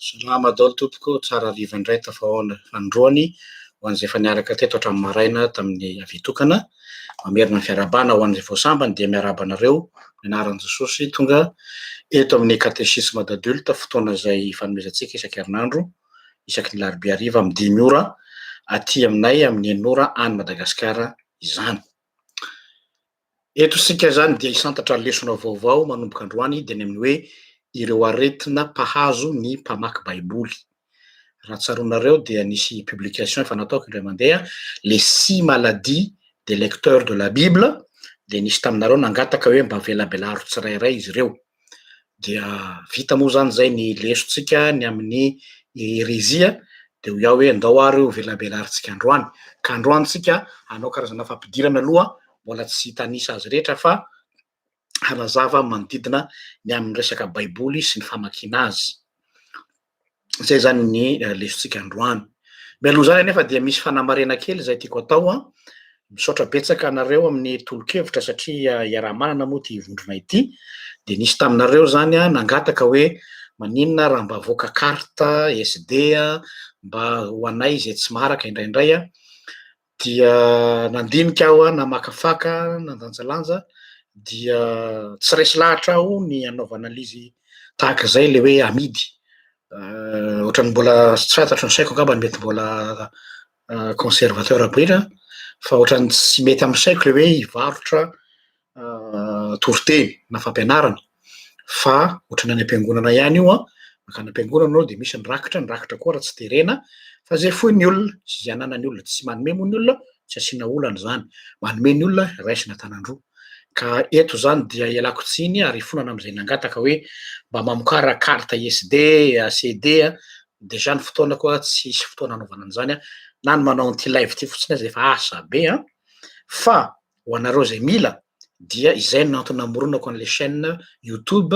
Salama daholo tompoko, tsara hariva indray tafahoana fandroany ho an'izay efa niaraka teto hatramin'ny maraina tamin'ny havitokana. Mamerina ny fiarabana ho an'izay vao sambany dia miaraba anareo anaran'i Jesosy tonga eto amin'ny katesisma d'adulte, fotoana izay fanomezantsika isan-kerinandro isaky ny larobia hariva amin'ny 10 ora aty aminay amin'ny 9 ora any Madagasikara izany. Eto isika zany dia hisantatra lesona vaovao manomboka androany dia ny amin'ny hoe ireo aretina mpahazo ny mpamaky baiboly. Raha tsaronareo dia nisy publication efa nataoko indray mandeha, les 6 maladies des lecteurs de la Bible, dia nisy taminareo nangataka hoe mba velabelaro tsirairay izy ireo. Dia vita moa zany zay ny lesontsika ny amin'ny herezia, dia ho iaho hoe andao ary ho velabelarintsika androany. Ka androany tsika hanao karazana fampidirana aloha, mbola tsy tanisa azy rehetra fa hanazava manodidina ny amin'ny resaka baiboly sy ny famakiana azy. Zay zany ny lesontsika androany. Mialoha zany anefa dia misy fanamarena kely zay tiako atao, misaotra betsaka anareo amin'ny tolo-kevitra satria iaraha-manana moa ty vondrona ity, dia nisy taminareo zany nangataka hoe maninona raha mba voaka carte SD mba ho anay izay tsy maharaka indraindray, dia nandinika aho namakafaka nandanjalanja, dia tsy resy lahatra aho ny anaovana an'izy tahaka izay le hoe amidy. Ohatran'ny mbola tsy fantatro ny saiko angamba mety mbola conservateur be fa ohatran'ny tsy mety amin'ny saiko le hoe hivarotra toriteny na fampianarana, fa ohatran'ny any am-piangonana ihany io makany am-piangonana anao dia misy ny rakitra koa raha tsy terena fa zay fohy ny olona sy izay ananany olona, tsy manome moa ny olona, tsy asiana olana zany, manome ny olona raisina tanandroa. Ka eto zany dia ialako tsiny ary fonana amin'izay nangataka hoe mba mamokara carte SD, CD, deja ny fotoana koa tsy misy fotoana anaovana an'izany na ny manao an'ity live ity fotsiny aza efa asa be fa ho anareo zay mila dia izay no antony namoronako an'le chaîne YouTube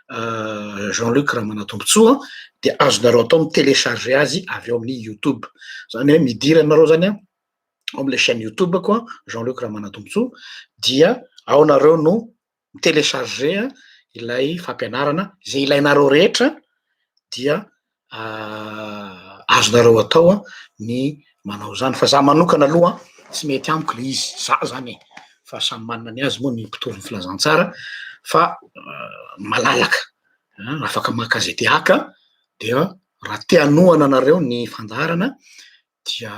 Jean-Luc Ramanatombotsoa, dia azonareo atao mi-télécharger azy avy eo amin'ny YouTube. Zany hoe midira anareo zany ao amin'le chaîne YouTube koa Jean-Luc Ramanatombotsoa, dia ao nareo no mi-télécharger ilay fampianarana zay ilainareo rehetra, dia azonareo atao ny manao zany. Fa za manokana aloha tsy mety amiko le izy, za zany fa samy manana ny azy moa ny mpitovy filazantsara, fa malalaka afaka maka zay te haka, dia raha te hanohana anareo ny fandaharana dia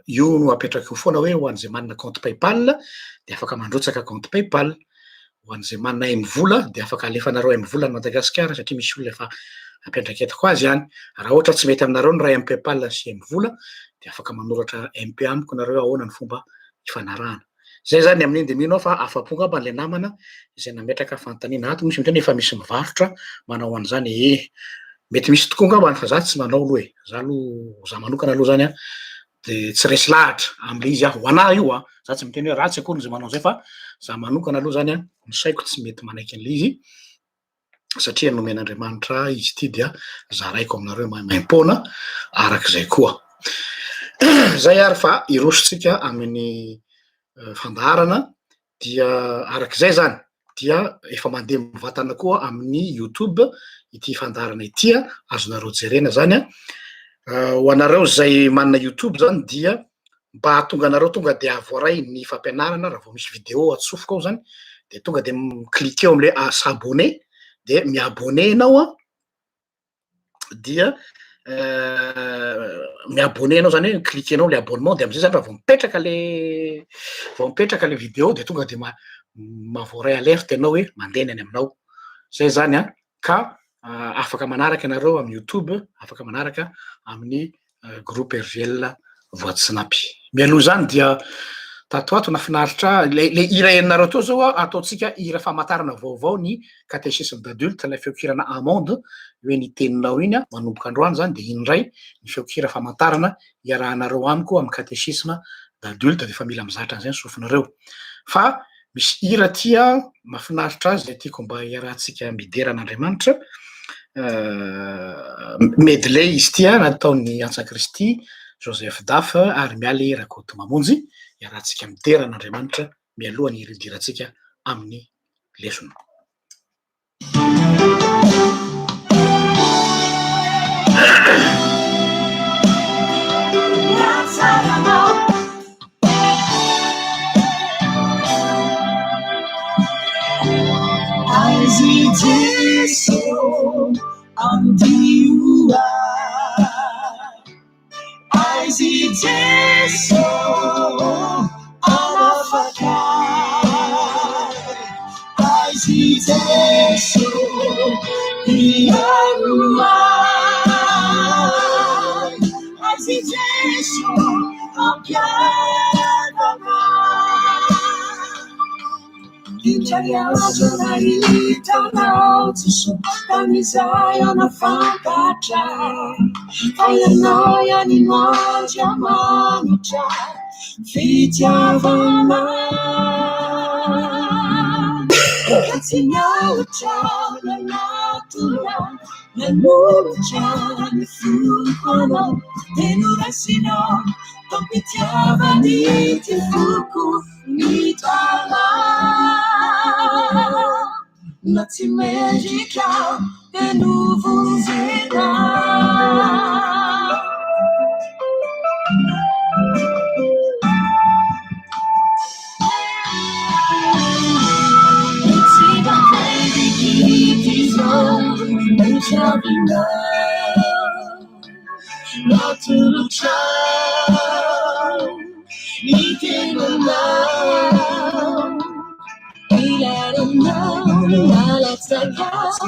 io no apetraka eo foana hoe ho an'izay manana compte PayPal dia afaka mandrotsaka compte PayPal, ho an'izay manana M-vola dia afaka alefanareo M-vola ny Madagasikara satria misy olona efa apetraka etiko azy ihany. Raha ohatra tsy mety aminareo ny ray M-PayPal sy M-vola dia afaka manoratra MP amiko nareo ahoana ny fomba hifanarahana. Zay zany amin'iny dia mino fa afa-po ngamba le namana izay nametraka fanontaniana ato, misy miteny efa misy mivarotra manao an'izany, mety misy tokoa ngamba fa za tsy manao aloha za aloha za manokana aloha zany dia tsy resy lahatra am'le izy ho anahy io za tsy miteny hoe ratsy akory zay manao zay, fa za manokana aloha zany ny saiko tsy mety manaiky an'le izy satria nomen'Andriamanitra izy ity dia zaraiko aminareo maim-poana arak'izay koa. zay ary fa irositsika amin'ny fandaharana dia arak'izay zany dia efa mandeha mivatana koa amin'ny YouTube ity fandaharana itya azonareo jerena zany a ho anareo zay manana YouTube zany dia mba hahatonga anareo tonga de avoaray ny fampianarana raha vao misy video atsofoka ao zany de tonga de cliquer amle s'abonner de miabonner anao a dia miabonner anao zany hoe cliquer anao le abonnement de am'zay zany raha vao mipetraka le video de tonga de mahavoaray alerte anao hoe mandena any aminao zay zany a ka afaka manaraka anareo amin'ny YouTube afaka manaraka amin'ny groupe RGL voatsinapy mialoha zany dia tato nafinaritra le hira ianareo teo zao ataotsika hira famantarana vaovao ny catéchisme d'adulte la feokirana amende hoe ny teninao iny manomboka androany zany de indray ny feokira famantarana iarahanareo amiko amin'ny catéchisme d'adulte de fa mila mizatra an'izay ny sofinareo fa misy hira tia mafinaritra zay tiako mba iarahantsika mideran'Andriamanitra medley izy tia nataon'ny Antsakristy Joseph Daf ary mialy Rakoto Mamonjy iarahantsika mideran'Andriamanitra mialohan'ny hidirantsika amin'ny lesona. Jesu andiua Aisi Jesu anafaka Aisi Jesu iarua Aisi Jesu ampiadana Injariajo na hitanao Jesu kami zayo na fantatra Ayanao yaninanja manitra fitiavana Katinautra na natura Nanutra ni fukano Denurasino Topitiavani tifuku Nitala Nati magica De novo zera Siga baby kitty não sabe não tudo tchau e tem não e let him know let's take us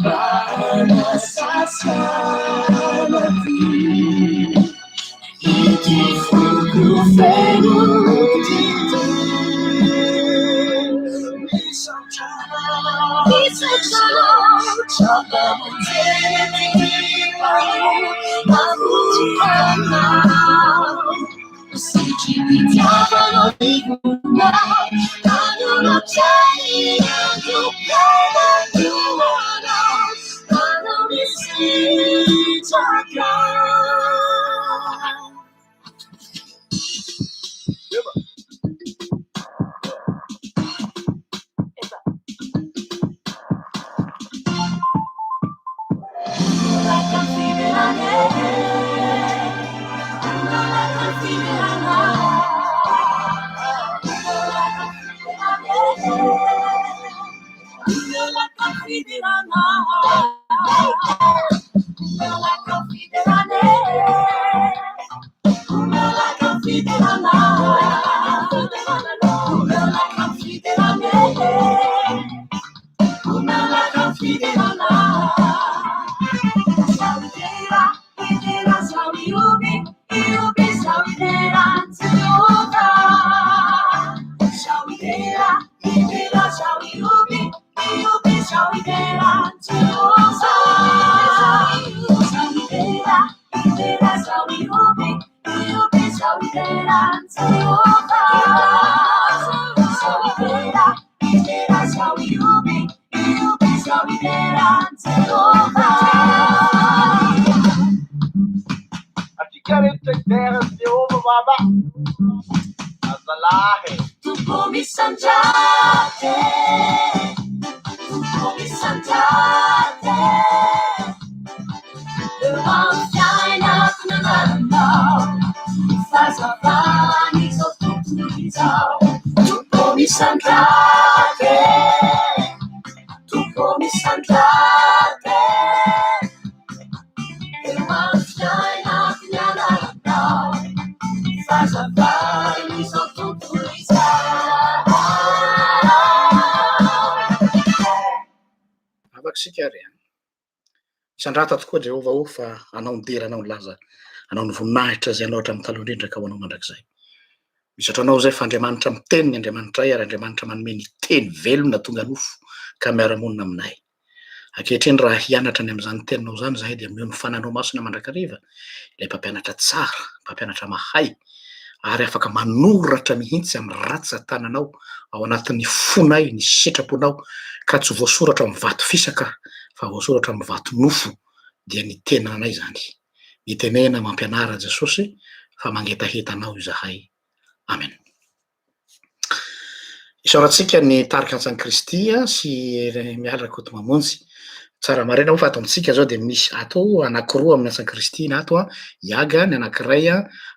para saciar e que fogo feio de Isso choca Se te pediava no tribunal Tanto no cielo do anal Tanto me sinto acá Deras Jehova Baba Azalahe Tukumi Sanjate Tukumi Sanjate The one shine up in the night Faz a vani so Tukumi Sanjate Tukumi Sanjate The one shine up in the night Faz a vani so afaka sika ary isandrata tokoa Jehova o fa anao nidera anao nilaza anao nivoninahitra zay anao hatramin'ny taloha indrindra ka ho anao mandrakizay misatra anao zay fa Andriamanitra miteny ny Andriamanitra ary Andriamanitra manome ny teny velona tonga nofo ka miara-monina aminay ankehitriny raha hianatra any amin'izany teninao zany zahay dia meo ny fananao masina mandrakariva ilay mpampianatra tsara mpampianatra mahay ary afaka manoratra mihitsy amin'ny ratsy tananao ao anatin'ny fonay ny sitraponao ka tsy voasoratra amin'ny vato fisaka fa voasoratra amin'ny vato nofo dia ny tenanay zany ny tenena mampianara Jesosy fa mangetahetanao izahay amen isaorantsika ny tarika antsan'i Kristy sy miala koto mamonjy tsara marena ho fa ato amintsika zao dia misy ato anankiroa amin'ny antsan'i Kristy na ato Iaga ny anankiray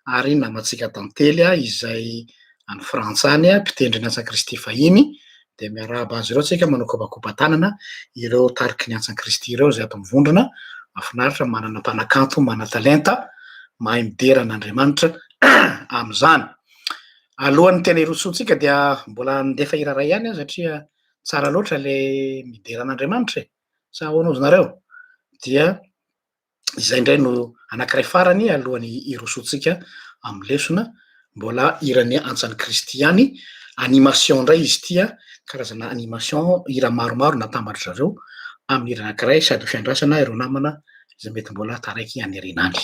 ary namantsika tantely izay any frantsany mpitendry ny antsan'i Kristy fahiny dia miarahaba azy ireo tsika manao kopakopa-tanana ireo tariky ny antsan'i Kristy ireo zay ato mivondrona mahafinaritra manana mpanakanto mana-talenta mahay midera n'Andriamanitra amin'izany alohan'ny tena irosotsika dia mbola ndefa iraray ihany satria tsara loatra le midera n'Andriamanitra sa ahoana ozy nareo dia izay indray no anankiray farany alohan'ny irosotsika amin'ny lesona mbola irany antsan'i Kristy ihany animation indray izy tia karazana animation ira maromaro natambatra zareo amin'ny ira anankiray sady fiandrasana ireo namana izay mety mbola taraiky anirinany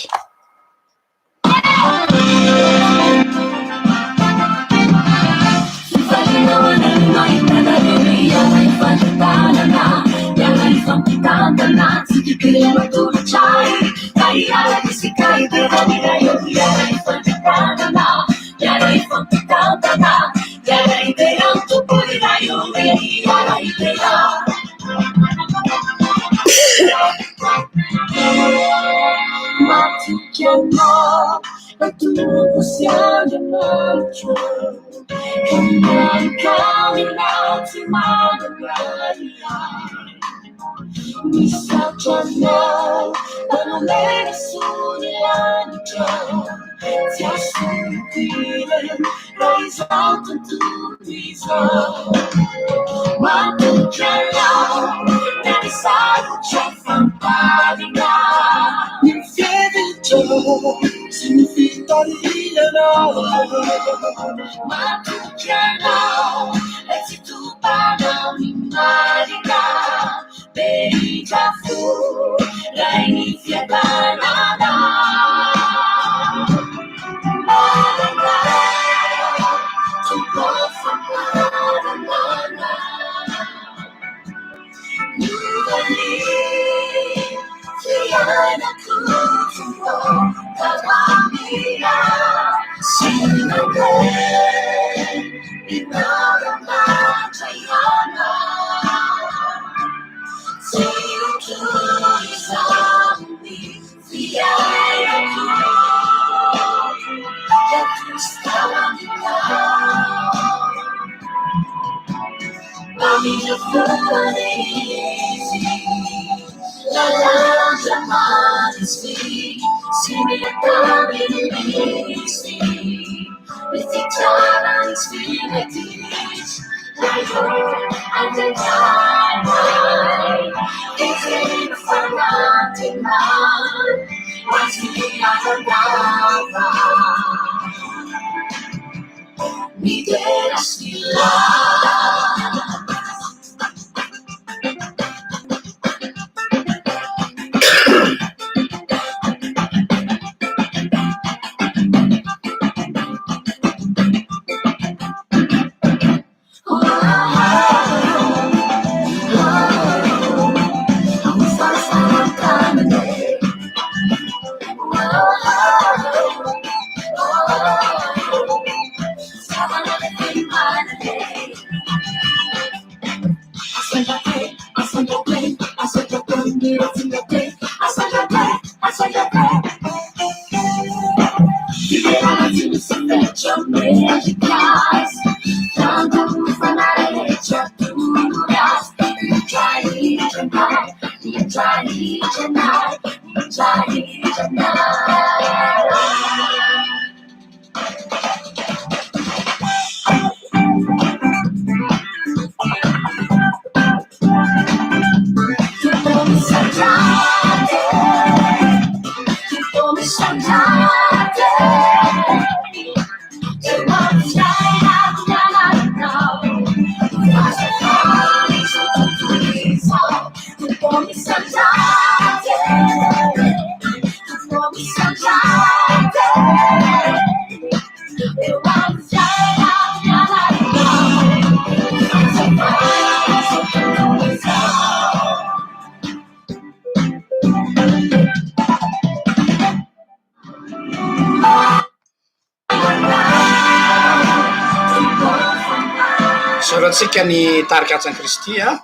Soratsika ny tarika atsan Kristy a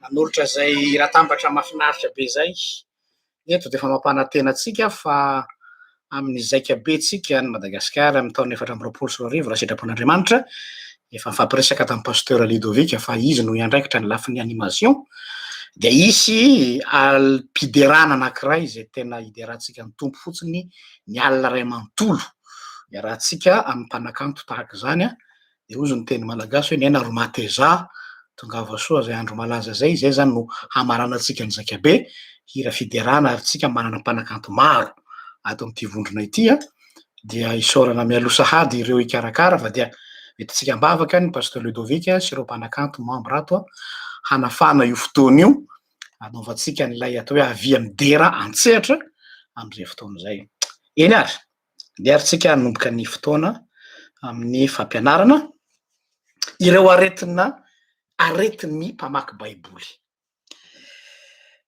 nanolotra zay raha tambatra mahafinaritra be zay eto de fa mampanantena atsika fa amin'ny zaika be tsika ny Madagasikara amin'ny taona 420 raha sitrapon'Andriamanitra efa mifampiresaka tamin'ny pasteur Lidovika fa izy no iandraikitra ny lafin'ny animation de isy alpiderana anankiray izay tena iderahantsika ny tompo fotsiny ny alina ray manontolo iarahantsika amin'ny mpanakanto tahaka zany a de ozy ny teny malagasy hoe nena romateza tongava soa zay andro malaza zay zany no hamarana antsika ny zakabe hira fiderana ary tsika manana mpanakanto maro ato am'ty vondrona ity a dia isaorana mialosa hady ireo ikarakara fa dia metytsika ambavaka ny pasteur Ludovika sy ireo mpanakanto membre ato a hanafana io fotoana io anaovantsika n'ilay atao hoe avia midera antsehatra am'izay fotoana zay eny ary de ary tsika hanomboka ny fotoana amin'ny fampianarana ireo aretin'ny mpamaky baiboly.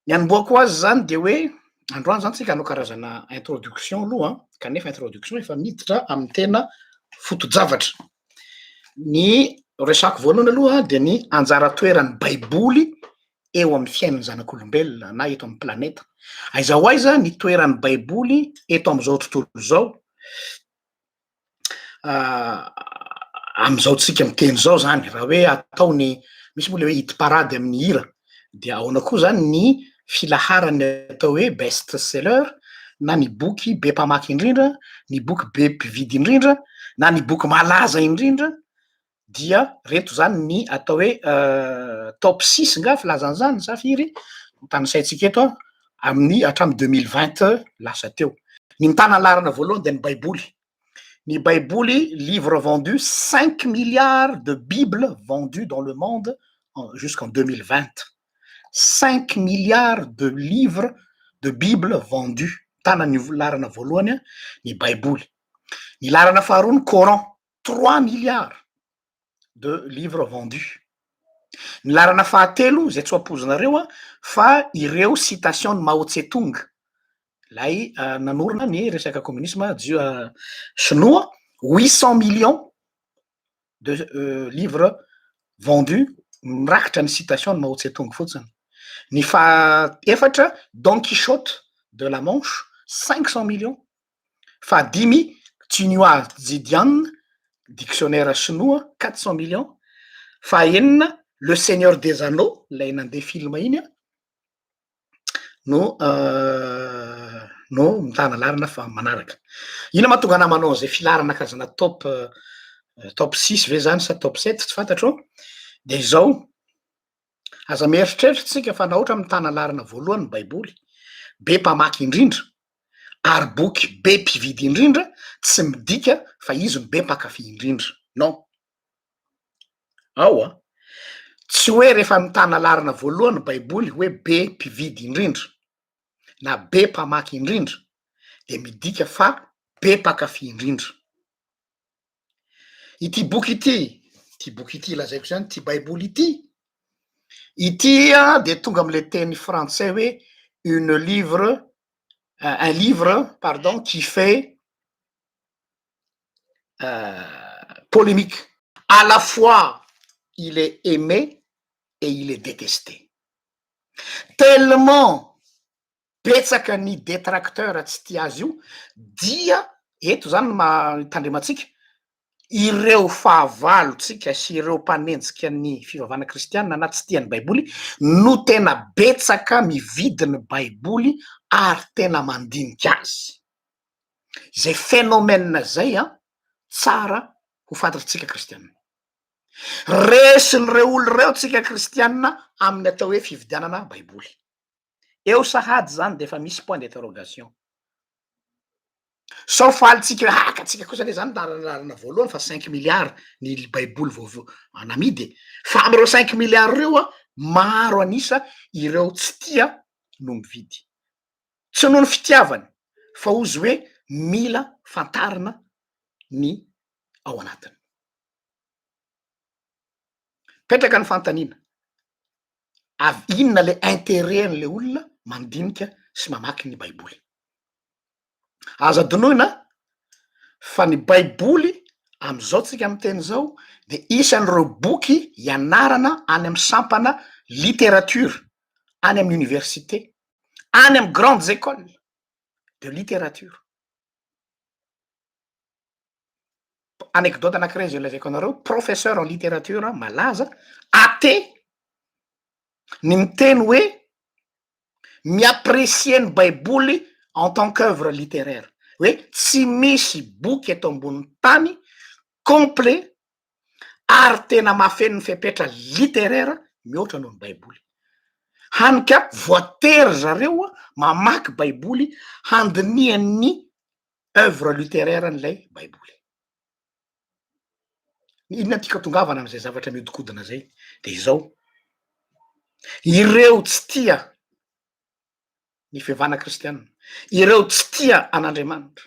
Ny anomboako azy zany de hoe androany zany tsika hanao karazana introduction aloha kanefa introduction efa miditra amin'ny tena foto-javatra. Ny resako voalohany aloha de ny anjara toeran'ny baiboly eo amin'ny fiainan'ny zanak'olombelona na eto amin'ny planeta. Aiza ho aiza ny toeran'ny baiboly eto am'izao tontolo zao am'izao tsika miteny zao zany raha hoe ataony misy moa le hoe hit parady amin'ny hira de ahoana koa zany ny filaharany atao hoe best seller na ny boky be mpamaky indrindra, ny boky be mpividy indrindra na ny boky malaza indrindra dia reto zany ny atao hoe top 6 nga filazan'zany sa firy tanisaitsika eto amin'ny hatramy 2020 lasa teo. Ny mitana larana voalohany de ny baiboly. Ny baiboly, livre vendu, 5 milliards de bibles vendues dans le monde jusqu'en 2020. 5 milliards de livres de bibles vendus. Tana ny larana voalohany ny baiboly. Ny larana faharoa ny Coran, 3 milliards de livres vendus. Ny larana fahatelo zay tsy ampozinareo fa ireo citation ny Mao Tse-tung lay nanorina ny resaka communisme chinois, 800 millions de livres vendus mirakitra ny citation ny Mao Tse-tung fotsiny. Ny fahaefatra Don Quichotte de la Manche, 500 millions. Fahadimy Tsinghua Zidian, dictionnaire chinois, 400 millions. Fahaenina Le Seigneur des Anneaux, lay nandeha film iny no mitana larana fa manaraka. Ina mahatonga ana manao zay filarana karazana top 6 ve zany sa top 7 tsy fantatro de zao aza mieritreritra tsika fa na ohatra mitana larana voalohany ny baiboly be mpamaky indrindra ary boky be mpividy indrindra tsy midika fa izy no be mpakafy indrindra non ao tsy hoe rehefa mitana larana voalohany baiboly hoe be mpividy indrindra na be mpamaky indrindra de midika fa be mpakafy indrindra. Ity boky ity lazaiko zany ty baiboly ity de tonga am'le teny français hoe un livre pardon qui fait polémique. À la fois il est aimé et il est détesté. tellement betsaka ny détracteur tsy tia azy io dia eto zany tandrematsika ireo fahavalotsika sy ireo mpanenjika ny fivavahana kristianina na tsy tiany baiboly no tena betsaka mividiny baiboly ary tena mandinika azy zay phénomène zay tsara ho fantatritsika kristianina resin'ireo olo reo tsika kristianina amin'ny atao hoe fividianana baiboly eo sahady zany de efa misy point d'interrogation sao falitsika hoe akatsika kosa le zany larana voalohany fa 5 milliards ny baiboly vao namidy fa am'ireo 5 milliards reo maro anisa ireo tsy tia no mividy tsy noho ny fitiavany fa ozy hoe mila fantarina ny ao anatiny petraka ny fantaniana avy inona le intérêt-n'le olona mandinika sy mamaky ny baiboly aza donoina fa ny baiboly am'izao tsika amy teny zao de isan'ireo boky ianarana any amy sampana littérature any amy université any amy grandes écoles de littérature anecdote anakiray zay lazaiko anareo professeur en littérature malaza até ny miteny hoe miapprécier ny baiboly en tant qu'œuvre littéraire hoe tsy misy boky eto ambony tany complet ary tena mafenony fepetra littéraire mihoatra noho ny baiboly hany ka voatery zareo mamaky baiboly handiniany œuvre littéraire n'ilay baiboly inona tika tongavana am'izay zavatra miodikodina zay de izao ireo tsy tia ny fivavahana kristianina ireo tsy tia an'Andriamanitra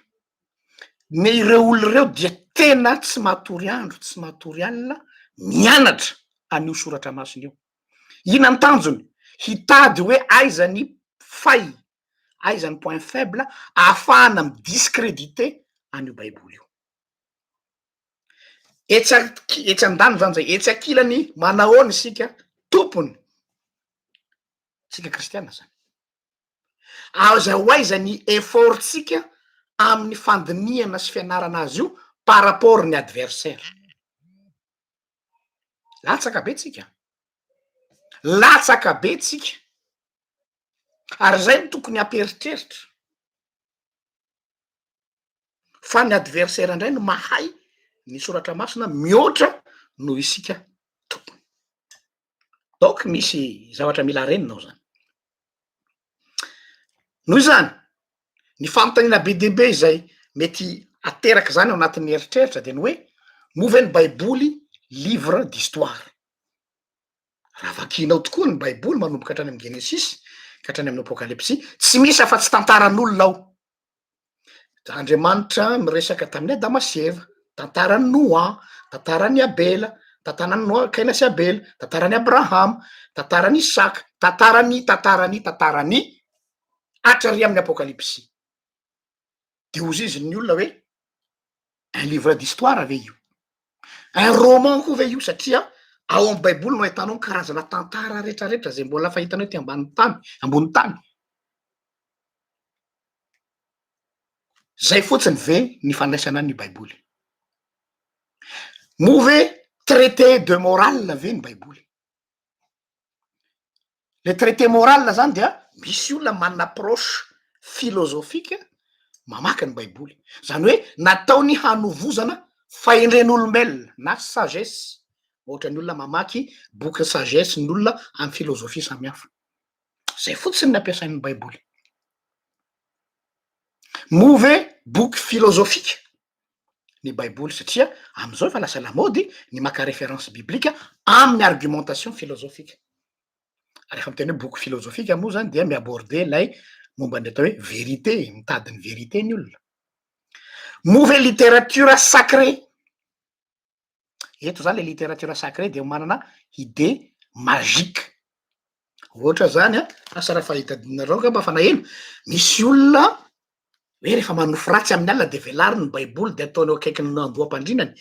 ny ireo olo reo dia tena tsy matory andro tsy matory alina mianatra an'io soratra masina io ina ny tanjony hitady hoe aiza ny fay aiza ny point faible ahafahana my discrédité an'io baiboly io etsy andany zany zay etsy akilany manahoany sika tompony tsika kristianina zany aza ho aiza ny effortsika amin'ny fandiniana sy fianarana azy io par rapport ny adversaire latsaka be tsika latsaka be tsika ary zay no tokony amperitreritra fa ny adversaire indray no mahay ny soratra masina mihoatra no isika tompony donc misy zavatra mila renina ao zany noho zany ny fanontaniana be deaibe zay mety ateraky zany ao anatin'ny eritreritra de ny hoe move ny baiboly livre d'histoire raha vakinao tokoa ny baiboly manomboka hatrany amy genesis ka hatrany amin'ny apocalypsy tsy misy afa-tsy tantaran'olona ao Andriamanitra miresaka tamin'ny Adama sy Eva tantarany Noa tantarany Abela tantarany Noa Kaina sy Abela tantarany Abraham tantarany Isaka tantarany hatrary amin'ny apocalypsy de ozy izy ny olona hoe un livre d'histoire ve io un roman koa ve io satria ao amy baiboly no ahitanao karazana tantara retraretra zay mbola fahitanao ty ambony tany zay fotsiny ve ny fandraisana ny baiboly move traité de morale ve ny baiboly le traité moral zany dia misy olona manana approche philosophique mamaky ny baiboly zany hoe nataony hanovozana fahendren'olombelona na sagesse ohatra ny olona mamaky boky sagesse ny olona amy philosophie samihafa zay fotsiny ny ampiasain'ny baiboly move boky philosophique ny baiboly satria am'izao efa lasa lamody ny maka référence biblika amin'ny argumentation philosophique rehefa miteny hoe boky philosophique moa zany dia miaborde lay momba ny atao hoe vérité mitadiny vérité ny olona move littérature sacré eto zany le littérature sacré de manana idée magique ohatra zany asa raha fahitadinareo ngamba fa naheno misy olona hoe rehefa manofo ratsy amin'ny alina de velariny ny baiboly de ataony akaiky ny andoam-pandrinany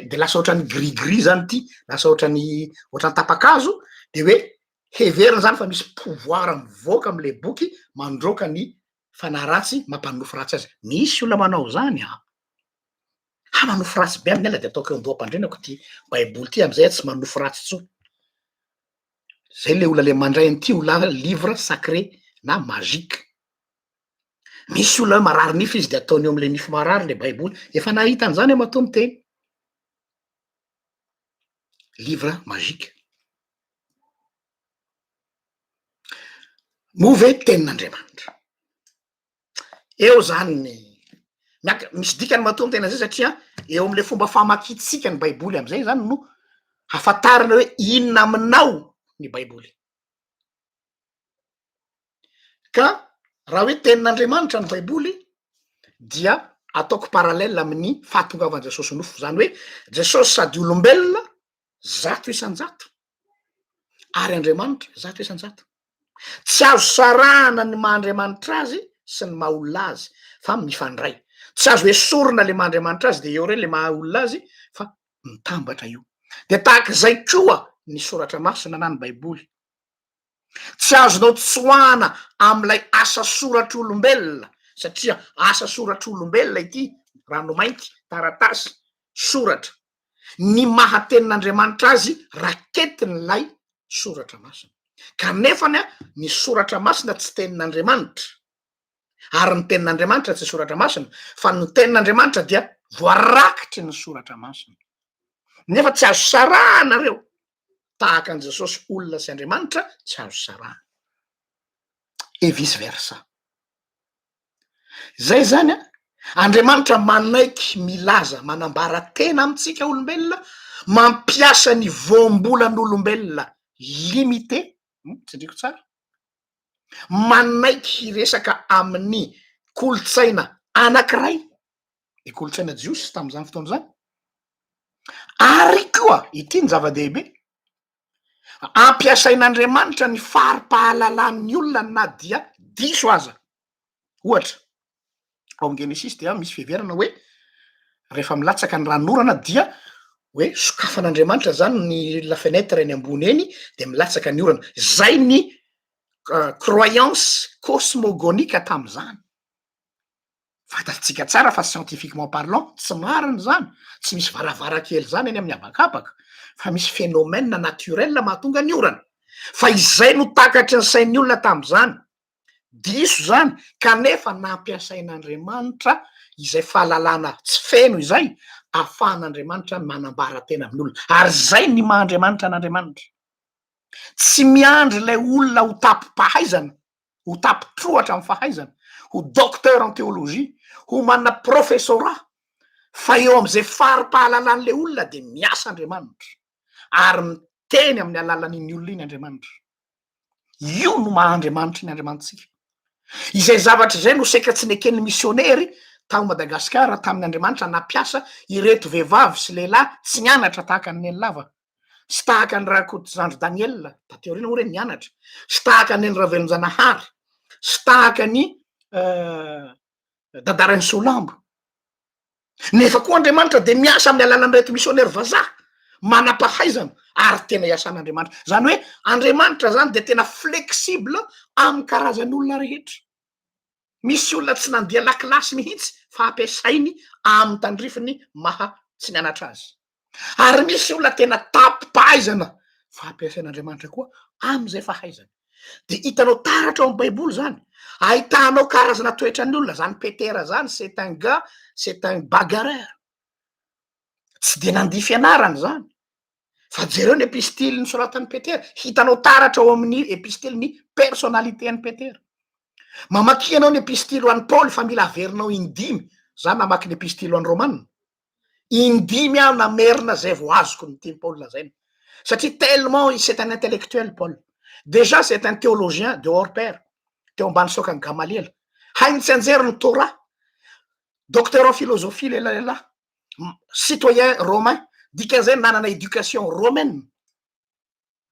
de lasa ohatrany gris zany ty lasa ohatrany tapakazo de hoe heverina zany fa misy pouvoir mivoaka am'le boky mandroaka ny fanahy ratsy mampanofo ratsy azy. Misy olona manao zany manofo ratsy be amin'ny ala de ataoko eo andoham-pandrenako ty baiboly ty am'izay tsy manofo ratsy tsony. Zay le olona le mandray an'ty livre sacré na magique. Misy olona marary nify izy de ataony eo am'le nify marary le baiboly, efa nahita an'zany io matoa miteny. Livre magique. Move tenin'Andriamanitra. Eo zany misy dikany matoa mitena zay satria eo am'le fomba famakitsika ny baiboly am'izay zany no hafantarana hoe inona aminao ny baiboly. Ka raha hoe tenin'Andriamanitra ny baiboly dia ataoko paralele amin'ny fahatongavan Jesosy nofo, zany hoe Jesosy sady olombelona 100% ary Andriamanitra 100%. Tsy azo sarahana ny maha-Andriamanitra azy sy ny maha-olona azy fa mifandray. Tsy azo esorina le maha-Andriamanitra azy de eo re le maha-olona azy fa mitambatra io. De tahak'izay koa ny soratra masina na ny baiboly. Tsy azonao tsoahana am'ilay asa soratr'olombelona satria asa soratr'olombelona ity ranomainty, taratasy, soratra. Ny maha-tenin'Andriamanitra azy raketin'lay soratra masina. Kanefany ny soratra masina tsy tenin'Andriamanitra. Ary ny tenin'Andriamanitra tsy soratra masina, fa ny tenin'Andriamanitra dia voarakitry ny soratra masina. Nefa tsy azo sarahana reo. Tahaka an' Jesosy olona sy Andriamanitra tsy azo sarahana. Et vice versa. Zay zany Andriamanitra manaiky milaza manambara tena amitsika olombelona, mampiasa ny voambolan'olombelona limité. Tsindriko tsara. Manaiky resaka amin'ny kolotsaina anankiray, ny kolotsaina jiosy tam'izany fotoana zany. Ary koa ity ny zava-dehibe, ampiasain'Andriamanitra ny fari-pahalalan'ny olona na dia diso aza. Ohatra, ao am' Genesis dia misy fiheverana hoe rehefa milatsaka ny ranorana dia hoe sokafan'Andriamanitra zany ny la fenêtre eny ambony eny de milatsaka ny orana. Zay ny croyance cosmogonika tam'zany. Fantatsika tsara fa scientifiquement parlant tsy marina zany, tsy misy varavarakely zany eny amin'ny habakabaka, fa misy phénomène naturel mahatonga ny orana. Fa izay no takatry ny sain'ny olona tam'zany. Diso zany kanefa nampiasain'Andriamanitra izay fahalalana tsy feno izay ahafahan'Andriamanitra manambara tena amin'ny olona. Ary zay ny maha-Andriamanitra n'Andriamanitra. Tsy miandry ilay olona ho tapi-pahaizana, ho tapi-trohatra amin'ny fahaizana, ho docteur en théologie, ho manana professorat, fa eo am'izay fari-pahalalan'le olona de miasa Andriamanitra ary miteny amin'ny alalan'iny olona iny Andriamanitra. Io no maha-Andriamanitra ny Andriamanitsika. Izay zavatra izay no seka tsy neken'ny misionery tao Madagasikara tamin'ny Andriamanitra nampiasa ireto vehivavy sy lehilahy tsy nianatra tahaka ny Neny Lava, sy tahaka ny Rakotodrano Daniel tateorina moa reny nianatra, sy tahaka ny Ravelonjanahary, sy tahaka ny Dadaren'ny Solambo. Nefa koa Andriamanitra de miasa amin'ny alalan'ireto misionery vazaha manam-pahaizana ary tena iasan'Andriamanitra. Zany hoe Andriamanitra zany de tena flexible amin'ny karazan'olona rehetra. Misy olona tsy nandeha lakilasy mihitsy fa ampiasainy amin'ny tandrifiny maha tsy nianatra azy. Ary misy olona tena tapi-pahaizana fa ampiasain'Andriamanitra koa am'izay fahaizana. De hitanao taratra ao amin'ny baiboly zany, ahitanao karazana toetran'ny olona, zany Petera zany c'est un gars, c'est un bagarreur. Tsy de nandihy fianarana zany. Fa jereo ny epistily nosoratan'i Petera, hitanao taratra ao amin'ny epistily ny personnalitén'i Petera. Mamaky ianao ny epistily ho an'i Paoly fa mila averinao indimy, zany namaky ny epistily ho an'i Romanina. Indimy aho namerina zay vo azoko ny tiany Paoly lazaina. Satria tellement c'est un intellectuel Paul. Déjà c'est un théologien de hors pair. Teo ambany sokan'i Gamaliel. Hainy tsy anjery ny Torah. Docteur en philosophie lehilahy. Citoyen romain. Dikan'izay manana éducation romaine.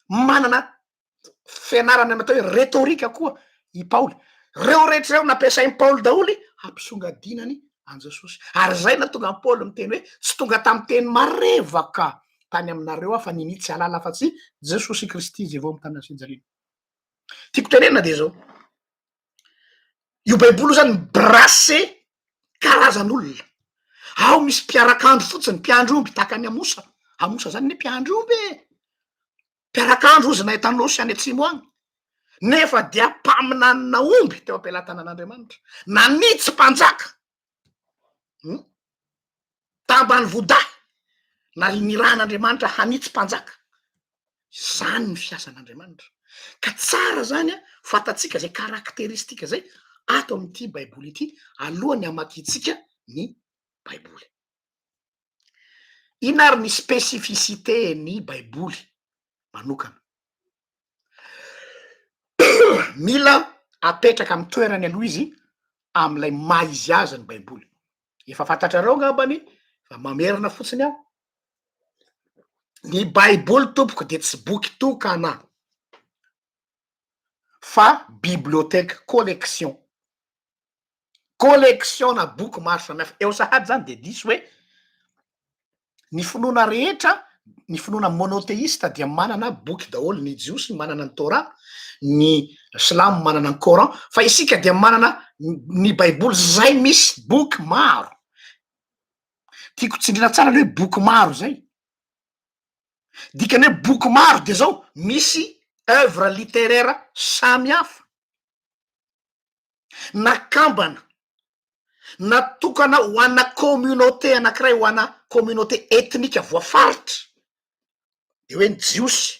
Manana fianarana natao hoe rhétorique koa i Paoly. Reo rehetra reo nampiasain'i Paoly daholy hampisongadinany an Jesosy. Ary zay natonga an'i Paoly miteny hoe tsy tonga tamin'ny teny marevaka tany aminareo fa ninitsy alala fa tsy Jesosy Kristy zay vao amin'ny tany Sinjalina. tiako tenena de zao io baiboly zany mibrase karazan'olona ao misy mpiarak'andro fotsiny mpiandro omby taka any amosa zany ne mpiandro omby mpiarak'andro ozy na hitanao sy any atsimo agny nefa dia mpaminanina omby teo ampelantanan'Andriamanitra nanitsy mpanjaka tambany vodahy na niran'Andriamanitra hanitsy mpanjaka zany ny fiasan'Andriamanitra ka tsara zany a fatatsika zay karakteristika zay ato amin'ity baiboly ity alohany amakitsika ny baiboly ina ary ny spesificité ny baiboly manokana mila apetraka amy toerany aloha izy am'ilay maha izy azy ny baiboly efa fantatrareo ngambany fa mamerina fotsiny aho ny baiboly tompoko de tsy boky tokana fa biblioteka collection na boky maro samihafa eo sahady zany de diso hoe ny finoana rehetra ny finoana monoteista dia manana boky daholo ny jiosy manana ny Torah ny silamo manana ny Coran fa isika dia manana ny baiboly zay misy boky maro tiako tsindrina tsara le hoe boky maro zay dikany hoe boky maro de zao misy œuvre littéraire samihafa nakambana natokana ho ana communauté anankiray ho ana communauté ethnika voafaritra de hoe ny jiosy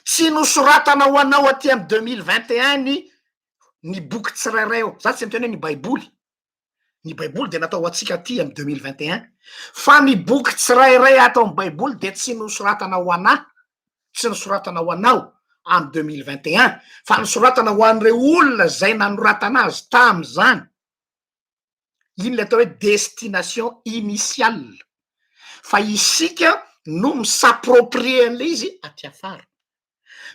tsy nosoratana ho anao aty amy 2021 ny boky tsirairay za tsy miteny hoe ny baiboly de natao atsika aty amy 2021 fa ny boky tsirairay atao amy baiboly de tsy nosoratana ho ana tsy nosoratana ho anao amy 2021 fa nosoratana ho an'ireo olona zay nanoratana azy tam'zany iny le atao hoe destination initiale fa isika no misapproprier an'le izy aty afara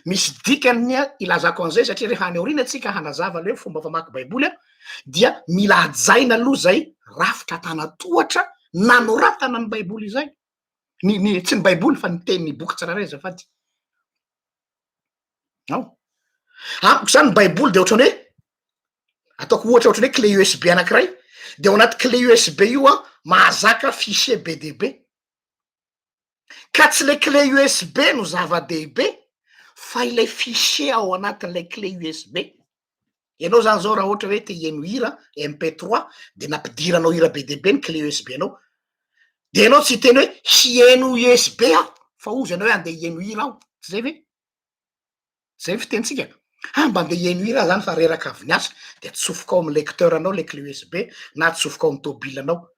misy dikany ilazako an'izay satria rehefa any aorina atsika hanazava le fomba famaky baiboly a dia mila ajaina aloha zay rafitra tanatohatra nanoratana ny baiboly zay ny tsy ny baiboly fa ny teny boky tsirairay zafady ao amiko zany ny baiboly de ohatrany hoe ataoko ohatra ohatrany hoe clé USB anankiray de ao anaty clé USB io a mahazaka fichier be de be ka tsy le clé USB no zava-dehibe fa ilay fichier ao anatin'ilay clé USB ianao zany zao raha ohatra hoe te hieno hira MP3 de nampidiranao hira be de be ny clé USB anao de ianao tsy hiteny hoe hieno USB aho fa ozy ianao hoe andeha hieno hira aho tsy zay ve zay fitentsika mba andeha hieno hira zany fa reraka avy niasa de atsofoka ao amy lecteur anao le clé USB na atsofoka ao amy tobile anao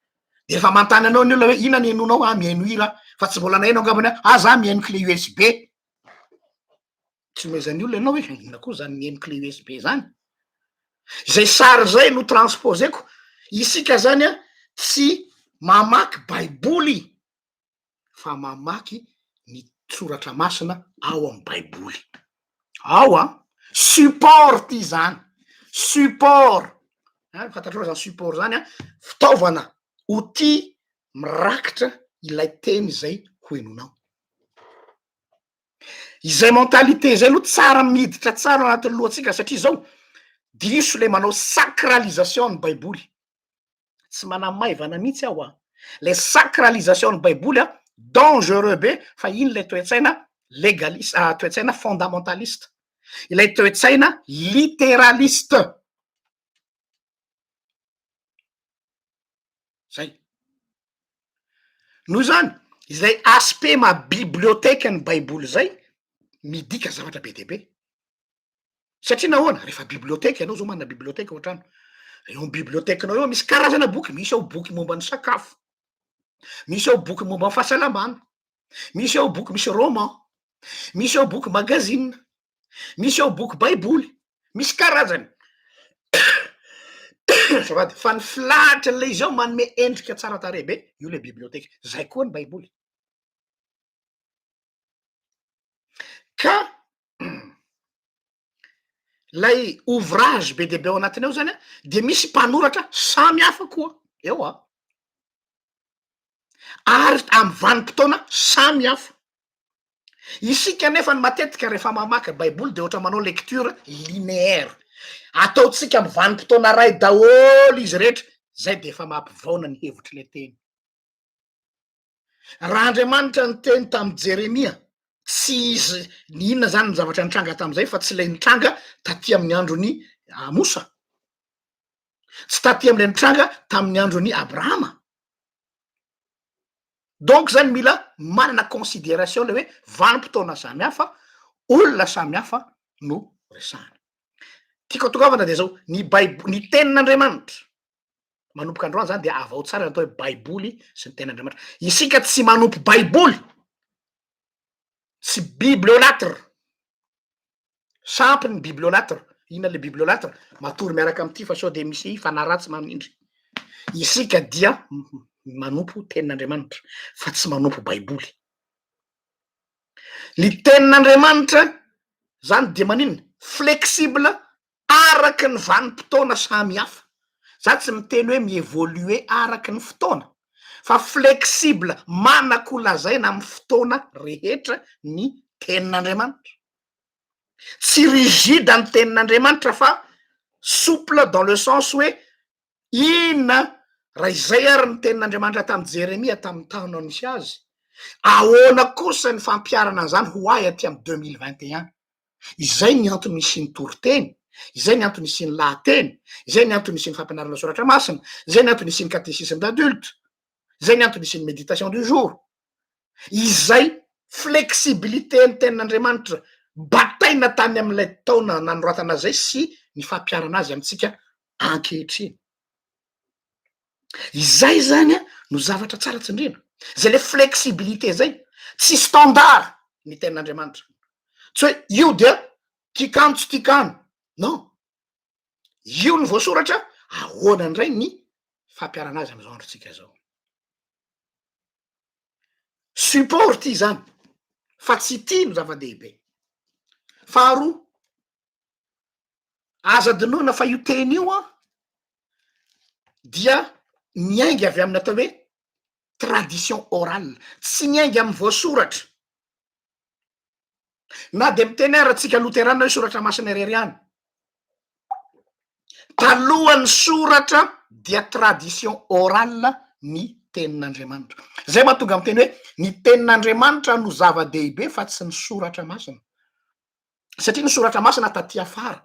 de rehefa mantany anao ny olona hoe ina ny henonao mieno hira fa tsy mbola nahaino angambany za mieno clé USB tsy mezany olona ianao hoe ina koa zany mieno clé USB zany zay sary zay no transposeko isika zany a tsy mamaky baiboly fa mamaky ny soratra masina ao amy baiboly ao a support ty zany support fantatrao zany support zany a fitaovana outil mirakitra ilay teny zay hoenonao izay mentalité zay aloha tsara miditra tsara anatin'ny lohatsika satria zao diso le manao sacralisation ny baiboly tsy manamaivana mihitsy aho a le sacralisation ny baiboly a dangereux be fa iny le toetsaina légaliste toetsaina fondamentaliste ilay toetsaina littéraliste zay noho zany izay aspect ma biblioteka ny baiboly zay midika zavatra be de be satria nahoana rehefa biblioteka ianao zao manana biblioteka ohatrano eo amy bibliotekanao eo misy karazana boky misy ao boky momba ny sakafo misy ao boky momba ny fahasalamana misy ao boky misy roman misy ao boky magazine misy ao boky baiboly misy karazany zavady fa ny filahatra le izy ao manome endrika tsara tare be io le biblioteka zay koa ny baiboly ka lay ouvrage be de be ao anatiny ao zany a de misy mpanoratra samy hafa koa eo a ary amy vanim-potoana samy hafa Isika nefa ny matetika rehefa mamaky baiboly de ohatra manao lecture linéaire, ataotsika amin'ny vanim-potoana ray daholo izy rehetra, zay de efa mampivaona ny hevitry le teny. Raha Andriamanitra ny teny tamy Jeremia, tsy izy ny inona zany ny zavatra nitranga tam'izay fa tsy le nitranga taty amin'ny androny Mosa, tsy taty am'le nitranga tamin'ny androny Abrahama. Donc zany mila manana considération le hoe vanim-potoana samy hafa, olona samy hafa no resahana. Tiako atokavana de zao ny ny tenin'Andriamanitra manomboka androany zany de avao tsara ny atao hoe baiboly sy ny tenin'Andriamanitra. Isika tsy manompy baiboly, tsy bibliolatre, sampy ny bibliolatre. Ina le bibliolatre? Matory miaraka am'ty fa sao de misy fanaratsy manindry. Isika dia manompo tenin'Andriamanitra fa tsy manompo baiboly. Ny tenin'Andriamanitra zany de maninona? Flexible araky ny vanim-potoana samy hafa. Za tsy miteny hoe mievolue araky ny fotoana, fa flexible manan-kolazaina amin'ny fotoana rehetra ny tenin'Andriamanitra. Tsy rigide ny tenin'Andriamanitra fa souple dans le sens hoe inona raha izay ary ny tenin'Andriamanitra tamy Jeremia tamin'ny taona nisy azy, ahoana kosa ny fampiarana an'izany ho ahy aty amy 2021. Izay ny antony misy ny toriteny, izay ny antony misy ny lahateny, izay ny antony misy ny fampianarana soratra masina, izay ny antony misy ny catéchisme d'adulte, izay ny antony misy ny méditation du jour. Izay flexibilité ny tenin'Andriamanitra bataina tany amin'ilay taona nanoratana zay sy ny fampiarana azy amitsika ankehitriny. Izay zany no zavatra tsara tsindrina. Zay le flexibilité zay, tsy standard ny tenin'Andriamanitra. Tsy hoe io dia tikano tsy tikano, non. Io ny voasoratra, ahoana indray ny fampiarana azy am'izao androtsika zao. Support ty zany, fa tsy ty no zava-dehibe. Faharoa, aza adinoina fa io teny io dia miainga avy amin'ny atao hoe tradition orale, tsy miainga amin'ny voasoratra. Na de miteny ara tsika loterana hoe soratra masina irery ihany. Talohan'ny soratra dia tradition orale ny tenin'Andriamanitra. Zay mahatonga miteny hoe ny tenin'Andriamanitra no zava-dehibe fa tsy ny soratra masina. Satria ny soratra masina taty afara,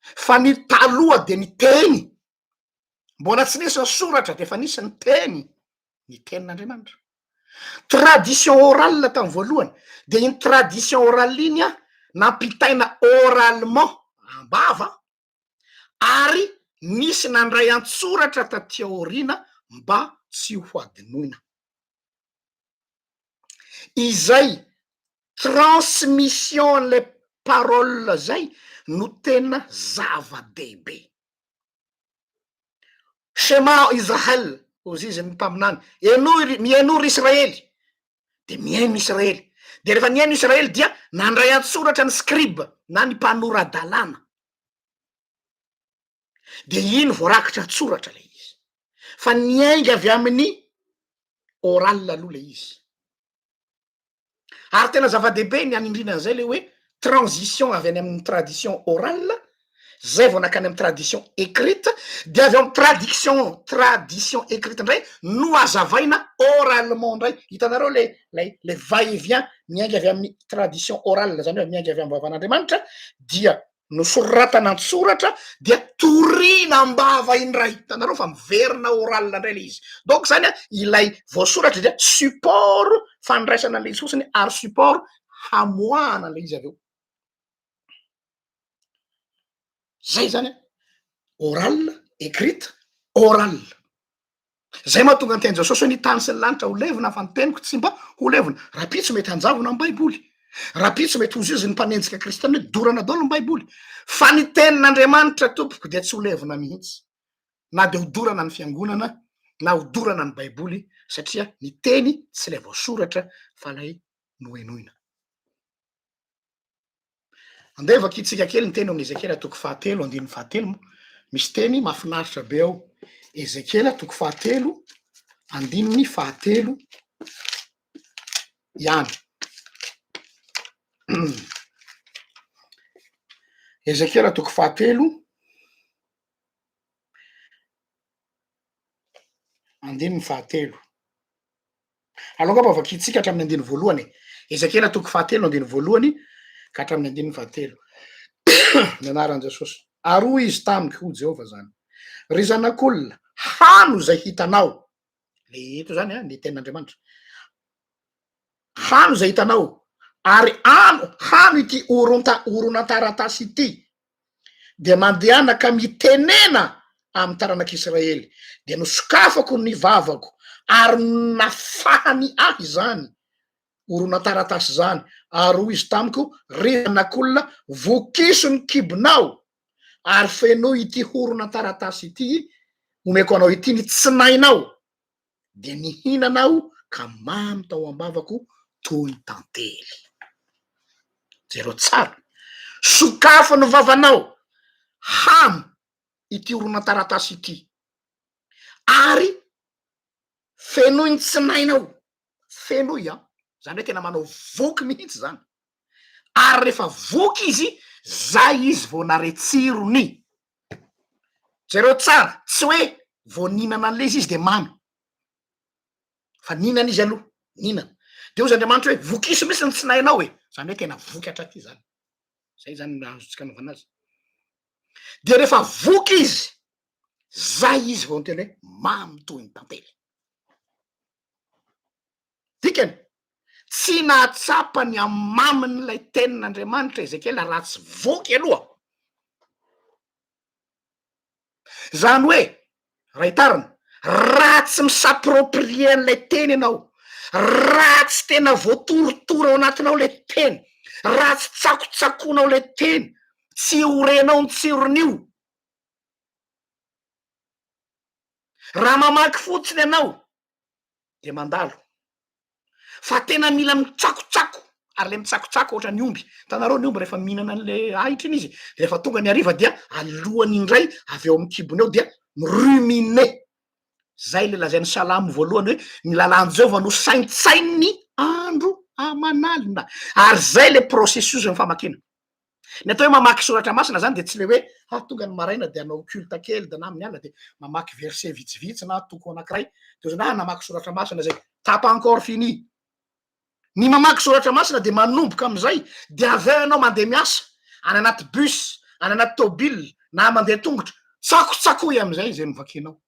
fa ny taloha de ny teny. Mbola tsy nisy ny soratra de fa nisy ny teny, ny tenin'Andriamanitra. Tradition orale tamy voalohany, de iny tradition orale iny nampitaina oralement ambava, ary nisy nandray an-tsoratra taty aoriana mba tsy ho adinoina. Izay transmission le parole zay no tena zava-dehibe. Shema Israel, ozy izy ny mpaminany, mihaino Israely, de mihaino Israely. De rehefa nihaino Israely dia nandray an-tsoratra ny scribe na ny mpanoradalàna. De iny voarakitra an-tsoratra le izy. Fa niainga avy amin'ny oral aloha le izy. Ary tena zava-dehibe ny anindrina an'izay le hoe transition avy any amin'ny tradition orale, zay vao nakany amin'ny tradition écrite, de avy amin'ny tradition écrite ndray no azavaina oralement ndray. Hitanareo le va-et-vient miainga avy amin'ny tradition orale, zany hoe miainga avy amin'ny vavan'Andriamanitra, dia nosoratana an-tsoratra dia torina ambava indray. Hitanareo fa miverina orale ndray le izy. Donc zany ilay voasoratra dia support fandraisana le izy fotsiny ary support hamoahana le izy aveo. Zay zany orale, écrite, orale. Zay mahatonga ny teny Jesosy hoe ny tany sy ny lanitra ho levina fa ny teniko tsy mba ho levina. Rapitso mety hanjavona amin'ny baiboly. Rapitso mety ho zizy ny mpanenjika kristiana hoe dorana daholo ny baiboly. Fa ny tenin'Andriamanitra tompoko dia tsy ho levina mihitsy. Na de ho dorana ny fiangonana, na ho dorana ny baiboly, satria ny teny tsy le voasoratra fa lay noenoina. Andeva kitsika kely ny teny amin'ny Ezekiela toko 7 andininy 7, misy teny mahafinaritra be ao. Ezekiela toko 7 andininy 7 ihany. Ezekiela toko fahatelo andininy fahatelo aloha ngamba vakitsika hatramin'ny andiny voalohany Ezekiela toko fahatelo andiny voalohany ka hatramin'ny andiny fahatelo ny anaran'i Jesosy aroa izy tamiko ho Jehova zany ry zanak'olona hano zay hitanao le eto zany ny tenin'Andriamanitra hano zay hitanao ary hano ity oronan-taratasy ity de mandehana ka mitenena amin'ny taranak'Israely de nosokafako ny vavako ary nafahany ahy zany oronan-taratasy zany ary izy tamiko ry zanak'olona vokiso ny kibonao ary fenoy ity oronan-taratasy ity omeko anao ity ny tsinainao de nihinanao ka mamy tao ambavako toy ny tantely zero tsara sokafo ny vavanao hano ity oronan-taratasy ity ary fenoy ny tsinainao fenoy zany hoe tena manao voky mihitsy zany ary rehefa voky izy zay izy vao naretsirony zero tsara tsy hoe vao ninana an'le izy de mamy fa ninana izy aloha ninana de ozy Andriamanitra hoe vokiso misy ny tsinainao zany hoe tena voky hatraty zany zay zany azotsika anaovana azy de rehefa voky izy zay izy vao noteny hoe mamy toy ny tantely dikany tsy nahatsapany amamin'ilay tenin'Andriamanitra Ezekiela raha tsy voky aloha zany hoe raha raha tsy misaproprie an'ilay teny ianao raha tsy tena voatorotoro ao anatinao le teny raha tsy tsakotsakonao le teny tsy orenao ny tsiron'io raha mamaky fotsiny ianao de mandalo fa tena mila mitsakotsako ary le mitsakotsako ohatra ny omby tanareo ny omby rehefa mihinana an'le ahitra iny izy rehefa tonga ny hariva dia alohany indray avy eo amin'ny kibony eo dia mirumine zay le lazain'ny salamo voalohany hoe ny lalàn'i Jehova no saintsainy andro aman'alina ary zay le processus ny famakina ny atao hoe mamaky soratra masina zany de tsy le hoe tonga ny maraina de anao culte kely de na amin'ny alina de mamaky verset vitsivitsy na toko anankiray de ozy namaky soratra masina zay tapa encore fini ny mamaky soratra masina de manomboka am'izay de avy eo ianao mandeha miasa any anaty bus any anaty tôbily na mandeha tongotra tsakotsakoy am'izay zay mivakinao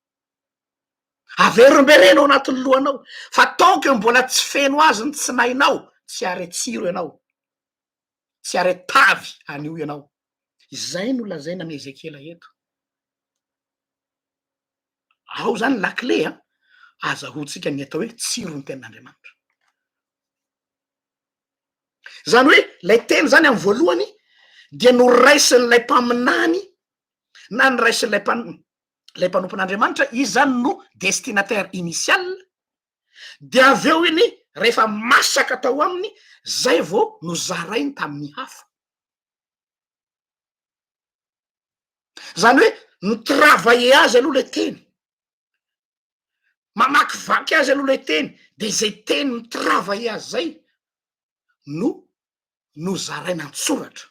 averomberenao anatin'ny lohanao fa tanke mbola tsy feno azy ny tsinainao tsy aretsiro ianao tsy aretavy anio ianao izay no lazaina amy Ezekiela eto ao zany lakle azahoantsika ny atao hoe tsiro ny tenin'Andriamanitra zany hoe lay teny zany amy voalohany dia noraisin'lay mpaminany na ny raisin'lay mpanompon'Andriamanitra izy zany no destinataire initial de avy eo iny rehefa masaka tao aminy zay vao nozarainy tamin'ny hafa zany hoe nitravaille azy aloha le teny mamaky vaky azy aloha le teny de zay teny nitravaille azy zay no zaraina antsoratra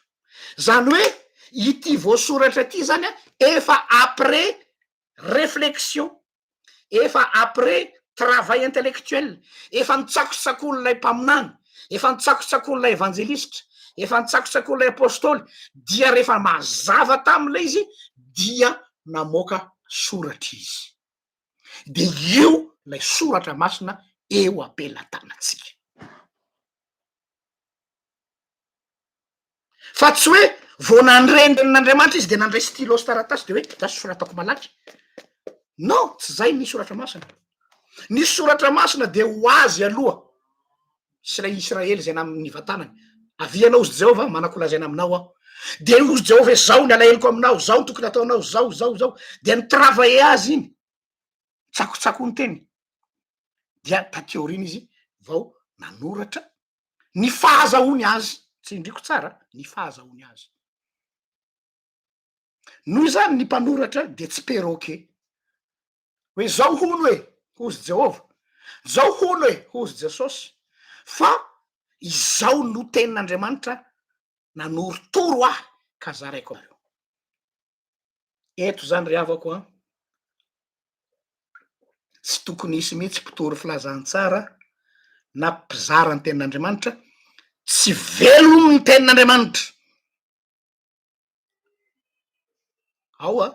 zany hoe ity voasoratra ity zany efa après réflexion efa après travail intellectuel efa nitsakotsakon'lay mpaminany efa nitsakotsakon'lay evangelistra efa nitsakotsakon'lay apôstôly dia rehefa mazava tam'le izy dia namoaka soratra izy de io lay soratra masina eo ampelatanantsika fa tsy hoe vao nandrendranin'Andriamanitra izy de nandray stylo sy taratasy de hoe tasy soratako malaky non tsy zay ny soratra masina ny soratra masina de ho azy aloha sy lay Israely zay nivatanany avianao ozy Jehova manakolazaina aminao aho de ozy Jehova hoe zao ny alahelo aminao zao ny tokony ataonao zao de nitravaille azy iny tsakotsakony teny dia tateoriny izy vao nanoratra ny fahazahoany azy tsy indriko tsara ny fahazahoany azy noho zany ny mpanoratra de tsy perroquet hoe zao hono hoe hozy Jehova zao hono hoe hozy Jesosy fa izao no tenin'Andriamanitra nanoritoro ahy ka zaraiko avy eo. Eto zany ry havako a, tsy tokony hisy mihitsy mpitory filazantsara na mpizara ny tenin'Andriamanitra tsy velony ny tenin'Andriamanitra. Ao a,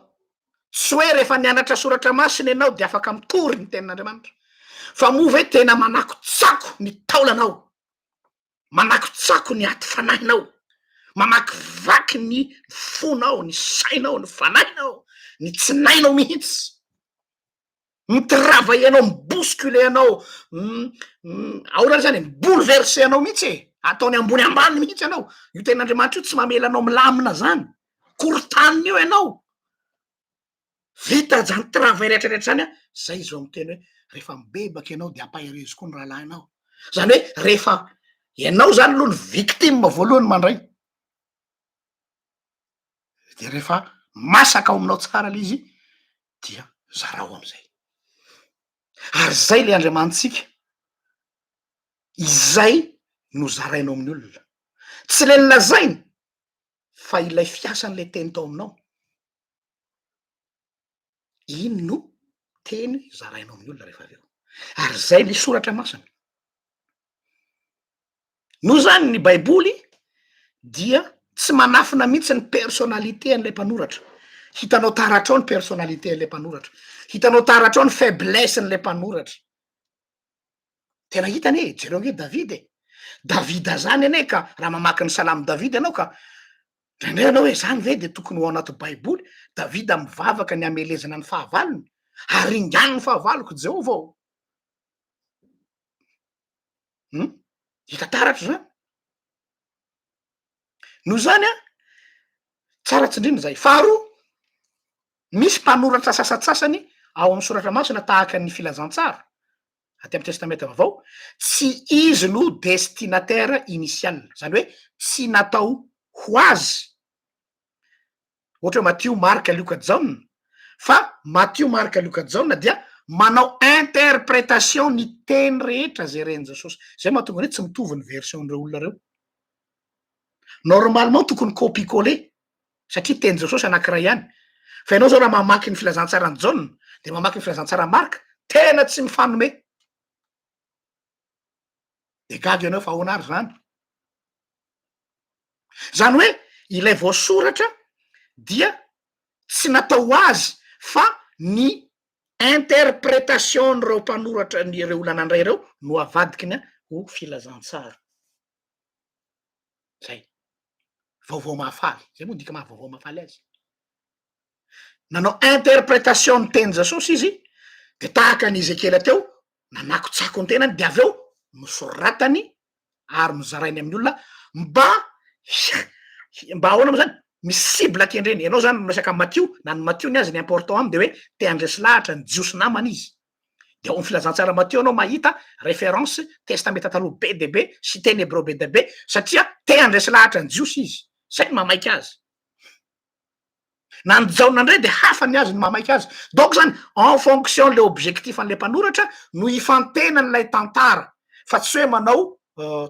tsy hoe rehefa nianatra soratra masina ianao de afaka mitory ny tenin'Andriamanitra, fa moa ve tena manakotsako ny taolanao, manakotsako ny aty fanahinao, mamakivaky ny fonao, ny sainao, ny fanahinao, ny tsinainao mihitsy, mitrava ianao, mibouscule anao, aorany zany bouleverser anao mihitsy ataony ambony ambany mihitsy anao. Io tenin'Andriamanitra io tsy mamela anao milamina zany, korotaniny io ianao. Vita zany travail rehetrarehetra zany a, zay izy vao miteny hoe rehefa mibebaky ianao de ampaherezy koa ny rahalahinao. Zany hoe rehefa ianao zany aloha ny victime voalohany mandray, de rehefa masaka ao aminao tsara le izy dia zarao amizay. Ary zay le Andriamanitsika, izay no zarainao amin'ny olona, tsy le nilazainy fa ilay fiasan'le teny tao aminao, iny no teny zarainao amin'ny olona rehefa avy eo. Ary zay le soratra masina. No zany ny Baiboly dia tsy manafina mihitsy ny personnalité an'ilay mpanoratra. Hitanao taratra ao ny personnalité an'ilay mpanoratra, hitanao taratra ao ny faiblesse n'ilay mpanoratra. Tena hitany e, jereo nge David e, Davida zany ane ka raha mamaky ny salamy Davida ianao ka ndraindray anao hoe zany ve de tokony ho anaty Baiboly, Davida mivavaka ny amelezana ny fahavalony, haringany ny fahavaloko Jehova ao. Hita taratra zany. No zany a, tsara tsindrina zay. Faharoa, misy mpanoratra sasatsasany ao amin'ny soratra masina tahaka ny filazantsara aty amin'ny testamenta vaovao, tsy izy no destinataire initial, zany hoe tsy natao ho azy ohatra hoe Matthieu, Marc, Luc, John, fa Matthieu, Marc, Luc, John dia manao interprétation ny teny rehetra zay reny Jesosy. Zay mahatonga hoe tsy mitovy ny version-ndreo olona reo. Normalement tokony copier-coller satria teny Jesosy anankiray ihany. Fa ianao zao raha mamaky ny filazantsarany John de mamaky ny filazantsara Marc, tena tsy mifanome. De gaga ianao fa ahoana ary zany? Zany hoe ilay voasoratra dia tsy natao azy fa ny interprétation reo mpanoratra ny reo olana andray reo no avadikiny ho filazantsara. Zay. Vaovao mahafaly. Zay moa dika mahavaovao mahafaly azy. Nanao interprétation ny teny Jesosy izy, de tahaka ny Ezekela teo, nanakotsako ny tenany, de avy eo nosoratany ary nozarainy amin'ny olona mba ahoana moa zany, misy cible kendreny. Ianao zany resaka Matthieu, na ny Matthieu ny azy ny important aminy de hoe te handresy lahatra ny jiosy namany izy. De ao amin'ny filazantsara Matthieu anao mahita référence testamenta taloha be de be sy teny hébreu be de be satria te handresy lahatra ny jiosy izy. Zay ny mamaiky azy. Na ny jaona indray de hafa ny azy ny mamaiky azy. Donc zany en fonction le objectif an'le mpanoratra no ifantena n'ilay tantara, fa tsy hoe manao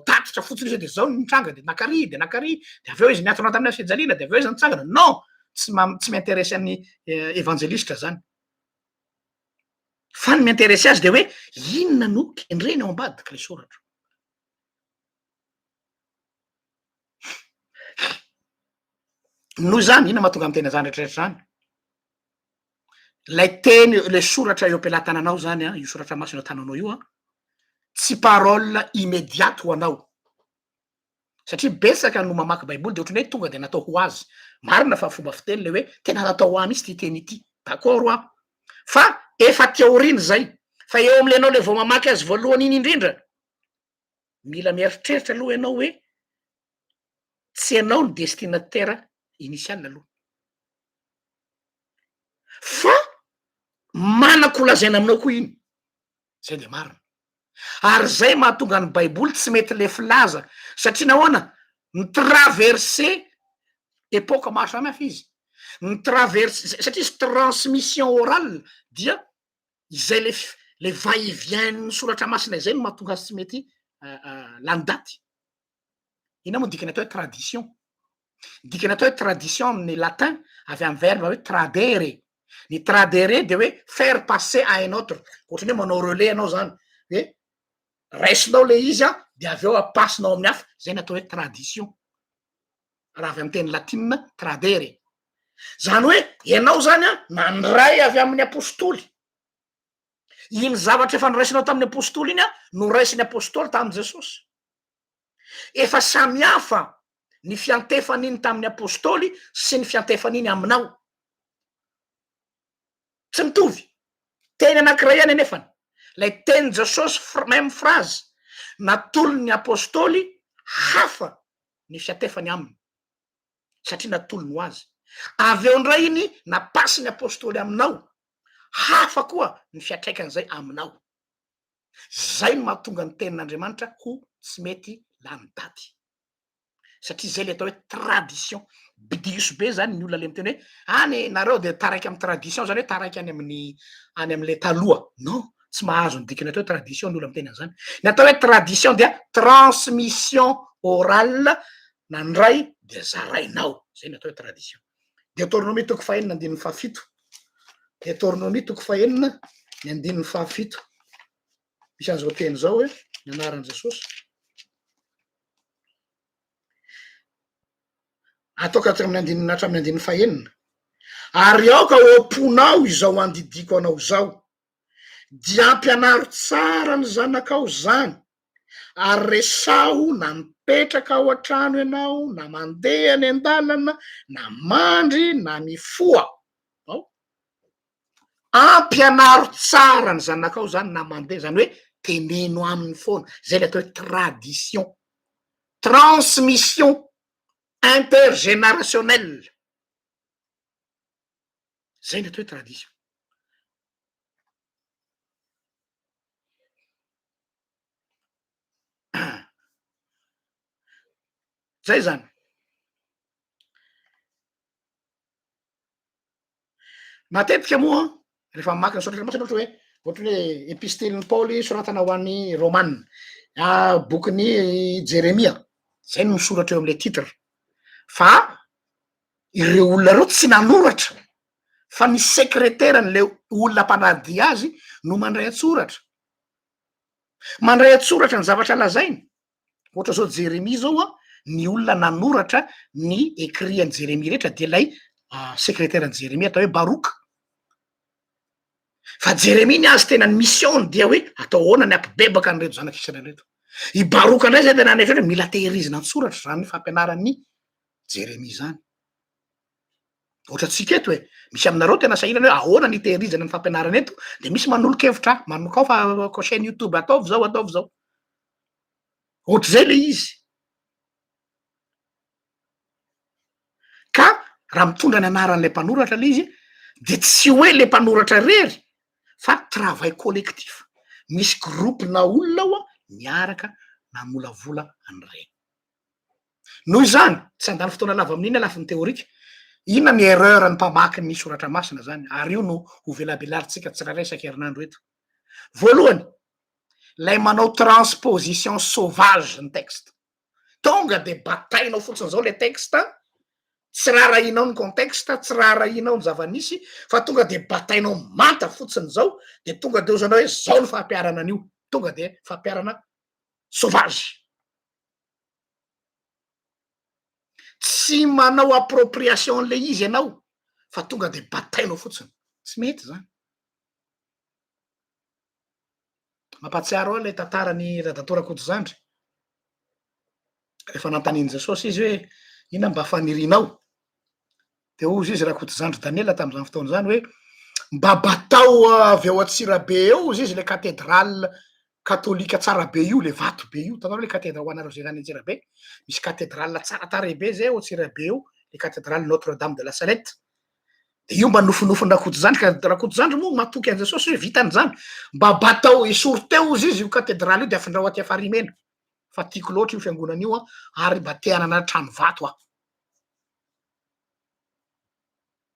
tatitra fotsiny izy de zao nitranga de nakary de avy eo izy niatona tamina fijaliana de avy eo izy nitsangana. Non, tsy m'intéresse ny évangéliste zany. Fa ny m'intéresse azy de hoe inona no kendreny ao ambadika le soratra. Noho zany inona mahatonga amin'ny tena zany rehetrarehetra zany? Lay teny le soratra eo am-pelatananao zany a, io soratra masina tananao io a, tsy parole immédiate ho anao. Satria besaka no mamaky Baiboly de ohatrany hoe tonga de natao ho azy. Marina fa fomba fiteny le hoe tena natao ho ahy mihitsy ty teny ity. D'accord a? Fa efa théorie zay. Fa eo am'le anao le vao mamaky azy voalohany iny indrindra, mila mieritreritra aloha ianao hoe tsy ianao ny destinataire initial aloha. Fa manako lazaina aminao koa iny. Zay de marina. Ary zay mahatonga ny Baiboly tsy mety le filaza satria nahoana nitraverse époque maro samihafa izy. Nitraverse satria izy transmission orale dia izay le va-et-vient ny soratra masina izay no mahatonga azy tsy mety lany daty. ina moa dikany atao hoe tradition. Dikany atao hoe tradition amin'ny latin avy amin'ny verbe hoe tradere. Ny tradere de hoe faire passer à un autre. Ohatrany hoe manao relais anao zany hoe raisinao le izy a de avy eo apasinao amin'ny hafa, zay ny atao hoe tradition. Raha avy amin'ny teny latina tradere. Zany hoe ianao zany a nandray avy amin'ny apôstoly. Iny zavatra efa noraisinao tamin'ny apôstoly iny a no raisin'ny apôstoly tamin'i Jesosy. Efa samy hafa ny fiantefan'iny tamin'ny apôstoly sy ny fiantefan'iny aminao. Tsy mitovy. Teny anankiray ihany anefany. Lay teny Jesosy même phrase natolon'ny apôstoly hafa ny fiantefany aminy satria natolony ho azy. Avy eo ndray iny napasy ny apôstoly aminao, hafa koa ny fiatraikan'izay aminao. Zay no mahatonga ny tenin'Andriamanitra ho tsy mety lany daty. Satria zay le atao hoe tradition. Bidiso be zany ny olona le miteny hoe any nareo de taraiky amin'ny tradition, zany hoe taraiky any amin'le taloha. Non, tsy mahazo ny dikany atao hoe tradition ny olona miteny an'izany. Ny atao hoe tradition dia transmission orale, nandray de zarainao. Zay ny atao hoe tradition. Deutéronomie toko fahenina andininy fahafito. Deutéronomie toko fahenina ny andininy fahafito. Misy an'izao teny zao hoe ny anaran'i Jesosy. Ataoko hatramin'ny andininy hatramin'ny andininy fahenina. Ary aoka omponao izao andidiko anao zao, dia ampianaro tsara ny zanakao zany, ary resao na mipetraka ao an-trano ianao, na mandeha any an-dalana, na mandry na mifoha. Ampianaro tsara ny zanakao zany na mandeha, zany hoe teneno aminy foana. Zay le atao hoe tradition. Transmission intergénérationnelle. Zay ny atao hoe tradition. Zay zany. Matetika moa rehefa mamaky ny soratra masina ohatra hoe epistelin'ny Paoly soratana ho an'ny Romanina, bokin'ny Jeremia, zay no misoratra eo am'le titre. Fa ireo olona reo tsy nanoratra, fa ny sekreteran'le olona mpanady azy no mandray atsoratra. Mandray atsoratra ny zavatra lazainy. Ohatra zao Jeremia zao a, ny olona nanoratra ny écrit-an'i Jeremia rehetra de lay sekreteran'i Jeremia atao hoe Baroka. Fa Jeremia ny azy tena ny mission dia hoe atao ahoana ny ampibebaka an'ireto zanak'Israely reto. I Baroka indray zay tena nefany hoe mila tehirizina ny soratra zany fampianaran'ny Jeremia zany. Ohatra tsika eto hoe misy aminareo tena sahirana hoe ahoana ny tehirizana ny fampianarana eto, de misy manolokevitra manokao fa chaîne YouTube ataovy zao. Ohatr'izay le izy. Ka raha mitondra ny anaran'le mpanoratra le izy, de tsy hoe le mpanoratra rery, fa travail collectif. Misy gropona olona ao a miaraka mamolavola an'ireny. Noho izany, tsy andany fotoana lava amin'iny lafiny teorika. Inona ny erreur ny mpamaky ny soratra masina zany, ary io no ho velabelarintsika tsirairay isan-kerinandro eto. Voalohany, lay manao transposition sauvage ny texte. Tonga de batainao fotsiny zao le texte, tsy rarahinao ny contexte, tsy rarahinao ny zava-nisy, fa tonga de batainao manta fotsiny zao, de tonga de ozanao hoe zao ny fampiarana an'io. Tonga de fampiarana sauvage. Tsy manao appropriation le izy ianao, fa tonga de batainao fotsiny. Tsy mety zany. Mampatsiaro aho le tantarany Radatora Kotojandry. Rehefa nanontaniany Jesosy izy hoe inona mba fanirinao? De ozy izy Rakotojandry Daniela tamin'izany fotoana zany hoe mba batao avy eo Antsirabe eo ozy izy le katedrale katolika tsara be io, le vato be io. Tanao le katedra ho anareo zay any Antsirabe, misy katedrale tsara tarehibe zay ao Antsirabe eo, le katedrale Notre-Dame de la Salette. De io mba nofinofiny Rakotojandry, ka Rakotojandry moa matoky an Jesosy hoe vitan'izany, mba batao esory teo izy io katedrale io de afindrao aty Afarimena. Fa tiako loatra io fiangonana io ary mba te hanana trano vato aho.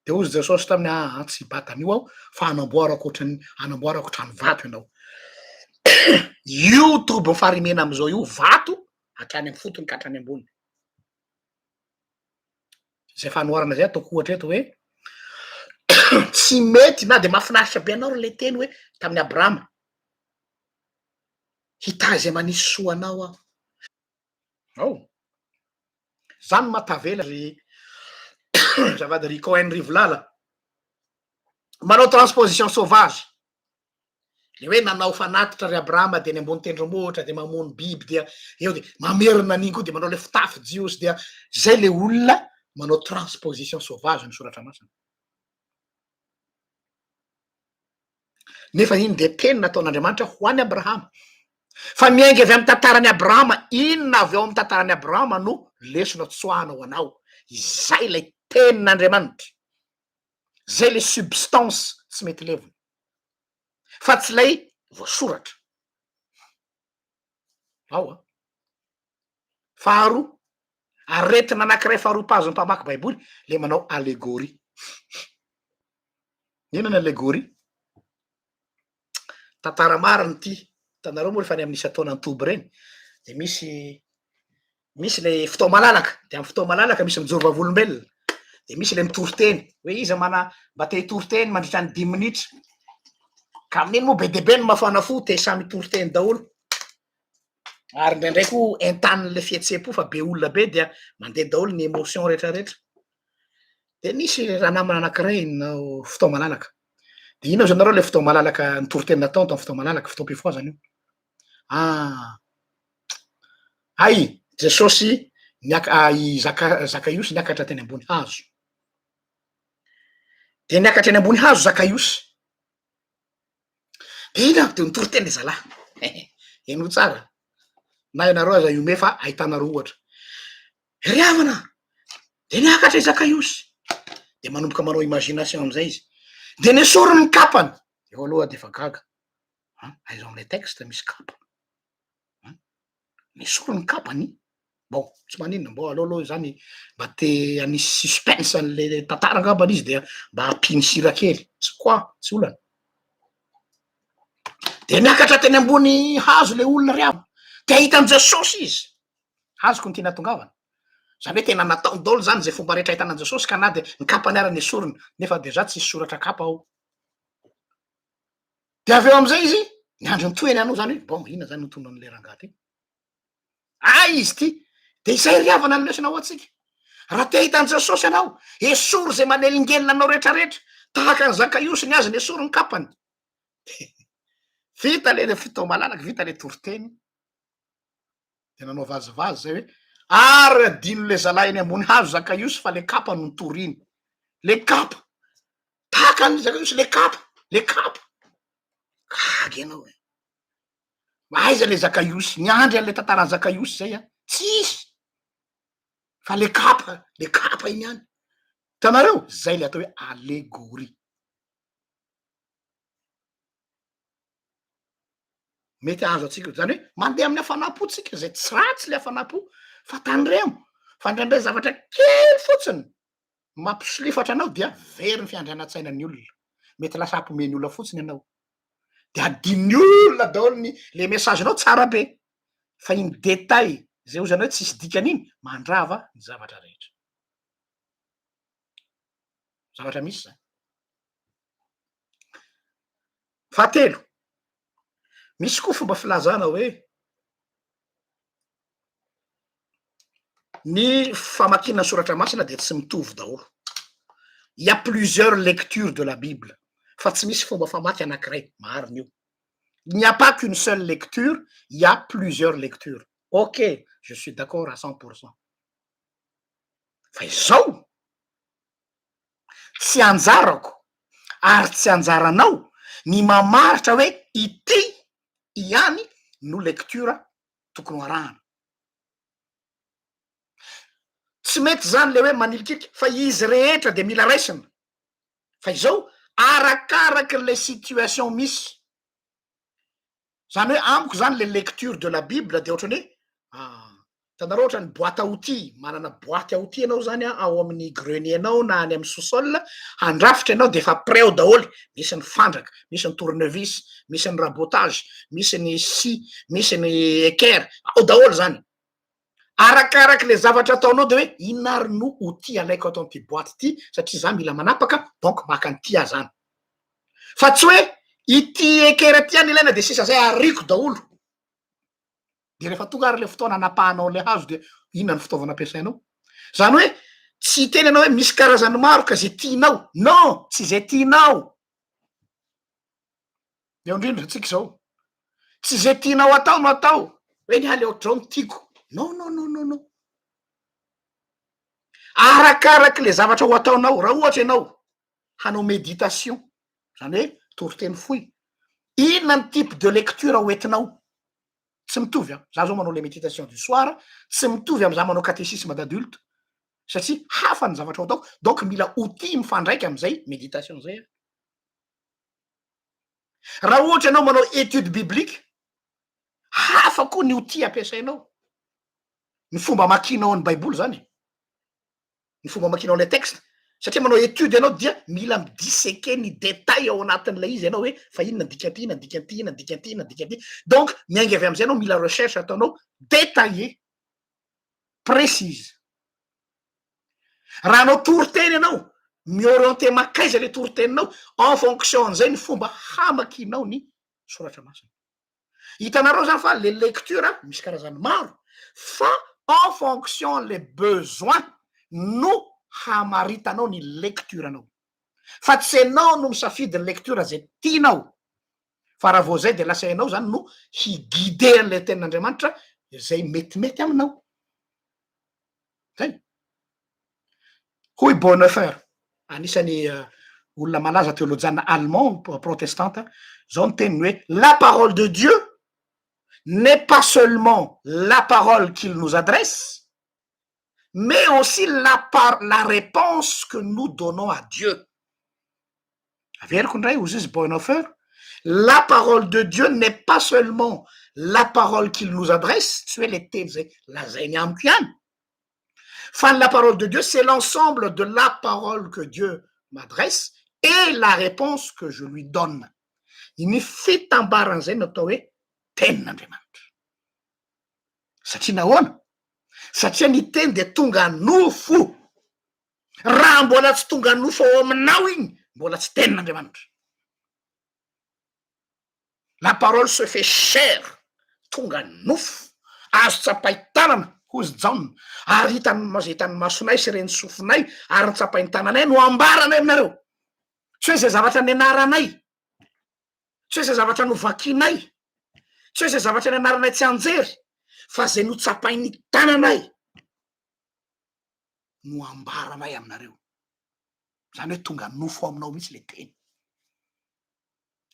De ozy Jesosy tamin'ny tsy batan'io aho, fa anamboarako trano vato ianao. Io tobo Afarimena am'izao io vato hatrany amin'ny fotony ka hatrany ambony. zay fanoarana zay ataoko ohatra eto hoe tsy mety na de mahafinaritra be anao le teny hoe tamin'ny Abrahama hita zay manisy soanao aho ao zany matavela ry zavady ry Cohen Rivolala manao transposition sauvage le hoe nanao fanatitra ry Abrahama de ny ambony tendrombohitra de mamono biby dia eo de mamerina an'iny koa de manao le fitafy jiosy dia zay le olona manao transposition sauvage ny soratra masina nefa iny de teny nataon'Andriamanitra ho an'ny Abrahama fa miainga avy amin'ny tantarany Abrahama inona avy ao amin'ny tantarany Abrahama no lesona tsoahana ho anao izay lay tenin'Andriamanitra zay le substance tsy mety levona fa tsy lay voasoratra ao a faharoa aretina anankiray faharoa-pahazo ny mpamaky baiboly le manao allegorie inona ny allegorie tantara mariny ty tanareo moa refa any amin'isy ataona antoby reny de misy le fotoa malalaka de amy fotoa malalaka misy mijoro vavolombelona de misy le mitory-teny hoe iza mana mba te hitory-teny mandritra ny 10 minitra ka amin'iny moa be debe ny mafana fo te samy tory-teny daholo ary ndraindray koa entan'le fihetsepo fa be olona be dia mandeha daholo ny émotion rehetrarehetra de nisy raha namana anankiray no fotoa malalaka de ino zany nareo le fotoa malalaka nitory-teny natao tamy fotoa malalaka fotoam-pifoazana io ay Jesosy Zakaiosy niakatra teny ambony hazo de niakatra eny ambony hazo Zakaiosy de ina de nitory-teny le zalahy eno tsara na ianareo aza iome fa ahitanareo ohatra ry havana de niakatra i Zakaiosy de manomboka manao imagination amizay izy de nesorony ny kapany eo aloha de fa gaga aiza amilay texte misy kapa nesorony ny kapany bon tsy maninona mbo aloaloha zany mba te anisy suspense an'le tantara angambany izy de mba ampiny sira kely tsy quoi tsy olana de niakatra teny ambony hazo le olona ry avo te ahitany Jesosy izy azoko ny tina tongavana zany hoe tena nataony daholo zany zay fomba rehetra ahitana Jesosy ka na de ny kapany ara nesorony nefa deja tsisy soratra kapa ao de avy eo amizay izy niandro nytoeny anao zany hoe bon ina zany notona an'le rangaty izy ty de izay ry havana ny lesinao atsika raha te ahitany Jesosy anao esory zay manelingelina anao rehetrarehetra tahaka ny Zakaiosy ny azy ny esory ny kapany vita le fotoa malalaky vita le tory-teny de nanao vazivazy zay hoe ary adino le zalahy eny ambony hazo Zakaiosy fa le kapa no nitoriny le kapa tahaka ny Zakaiosy le kapa gaga ianao e aiza le Zakaiosy niandry an'le tantarany Zakaiosy zay tsisy fa le kapa iny any tanareo zay le atao hoe allegorie mety azo atsika zany hoe mandeha amin'ny hafanampo tsika zay tsy ratsy le hafanampo fa tandremo fa ndraindray zavatra kely fotsiny mampisolifatra anao dia very ny fiandrianan-tsainan'ny olona mety lasa ampomeny olona fotsiny ianao de adin'ny olona daholo le mesagenao tsara be fa iny détail zay ozany hoe tsisy dikan'iny mandrava ny zavatra rehetra zavatra misy zany fahatelo misy koa fomba filazana hoe ny famakina soratra masina de tsy mitovy daholo il y a plusieurs lectures de la Bible fa tsy misy fomba famaky anankiray mariny io il n'y a pas qu'une seule lecture il y a plusieurs lectures ok je suis d'accord à 100% fa izao tsy anjarako ary tsy anjaranao ny mamaritra hoe ity ihany no lectura tokony arahana tsy mety zany le hoe manilikiliky fa izy rehetra de mila raisina fa izao arakaraky le situation misy zany hoe amiko zany le lecture de la Bible de ohatrany hoe tanareo ohatra ny boîte à outils manana boîte à outils anao zany ao amin'ny grenier anao na any amin'ny sous-sol handrafitra anao de fa prêt ao daholo misy ny fandraka misy ny tournevis misy ny rabotage misy ny scie misy ny équerre ao daholo zany Arakaraka le zavatra ataonao de hoe inona ary no ho ty alaiko atao an'ity boaty ity satria za mila manapaka donc maka an'ity aho zany. Fa tsy hoe ity ekera ty any ilaina de sisa zay ariko daholo. De rehefa tonga ary le fotoana anapahanao le hazo de inona ny fitaovana ampiasainao? Zany hoe tsy teny anao hoe misy karazany maro ka zay tianao. Non, tsy zay tianao. Eo indrindra tsika zao. Tsy zay tianao atao no atao. Hoe ny haly ohatr'izao no tiako. Non, non, non, non, non. Arakaraka le zavatra ho ataonao. Raha ohatra ianao hanao méditation, zany hoe toriteny fohy, inona ny type de lecture hoentinao? Tsy mitovy a. Za zao manao le méditation du soir, tsy mitovy am'za manao catéchisme d'adulte satria hafa ny zavatra ho atao. Donc mila outil mifandraiky am'izay méditation zay. Raha ohatra ianao manao étude biblique, hafa koa ny outil ampiasainao. Ny fomba makinao ny baiboly zany, ny fomba makinao le texte. Satria manao étude ianao dia mila midissequer ny détail ao anatin'ilay izy ianao hoe fa inona dikan'ity, inona dikan'ity, inona dikan'ity, inona dikan'ity. Donc miainga avy am'izay anao mila recherche ataonao détaillé, précise. Raha anao toriteny ianao, miorienté makaiza le toriteninao en fonction an'izay ny fomba hamakinao ny soratra masina. Hitanareo zany fa le lecture misy karazany maro fa en fonction les besoins no hamaritanao ny lecture anao. Fa tsy anao no misafidy ny lecture zay tianao. Fa raha vao zay de lasa ianao zany no higuider an'le tenin'Andriamanitra zay metimety aminao. Zay. Hoy Bonhoeffer, anisany olona malaza théologienne allemand protestante, zao ny teniny hoe la parole de Dieu n'est pas seulement la parole qu'il nous adresse, mais aussi la réponse que nous donnons à Dieu. Averiko ndray ozy izy Bonhoeffer, la parole de Dieu n'est pas seulement la parole qu'il nous adresse, tsy hoe le teny zay lazainy amiko ihany. Fa la parole de Dieu, c'est l'ensemble de la parole que Dieu m'adresse et la réponse que je lui donne. Iny fitambaran'izay no atao hoe tenin'Andriamanitra. Satria nahoana? Satria ny teny de tonga nofo. Raha mbola tsy tonga nofo ao aminao igny, mbola tsy tenin'Andriamanitra. La parole se fait chair, tonga nofo, azo tsapahy tanana, hozy jaona, ary hitany masonay sy reny sofinay, ary ny tsapainy tananay no ambaranay aminareo. Tsy hoe zay zavatra nianaranay, tsy hoe zay zavatra novakinay, tsy hoe zay zavatra nianaranay tsy anjery, fa zay no tsapainy tananay no ambaranay aminareo. Zany hoe tonga nofo aminao mihitsy le teny.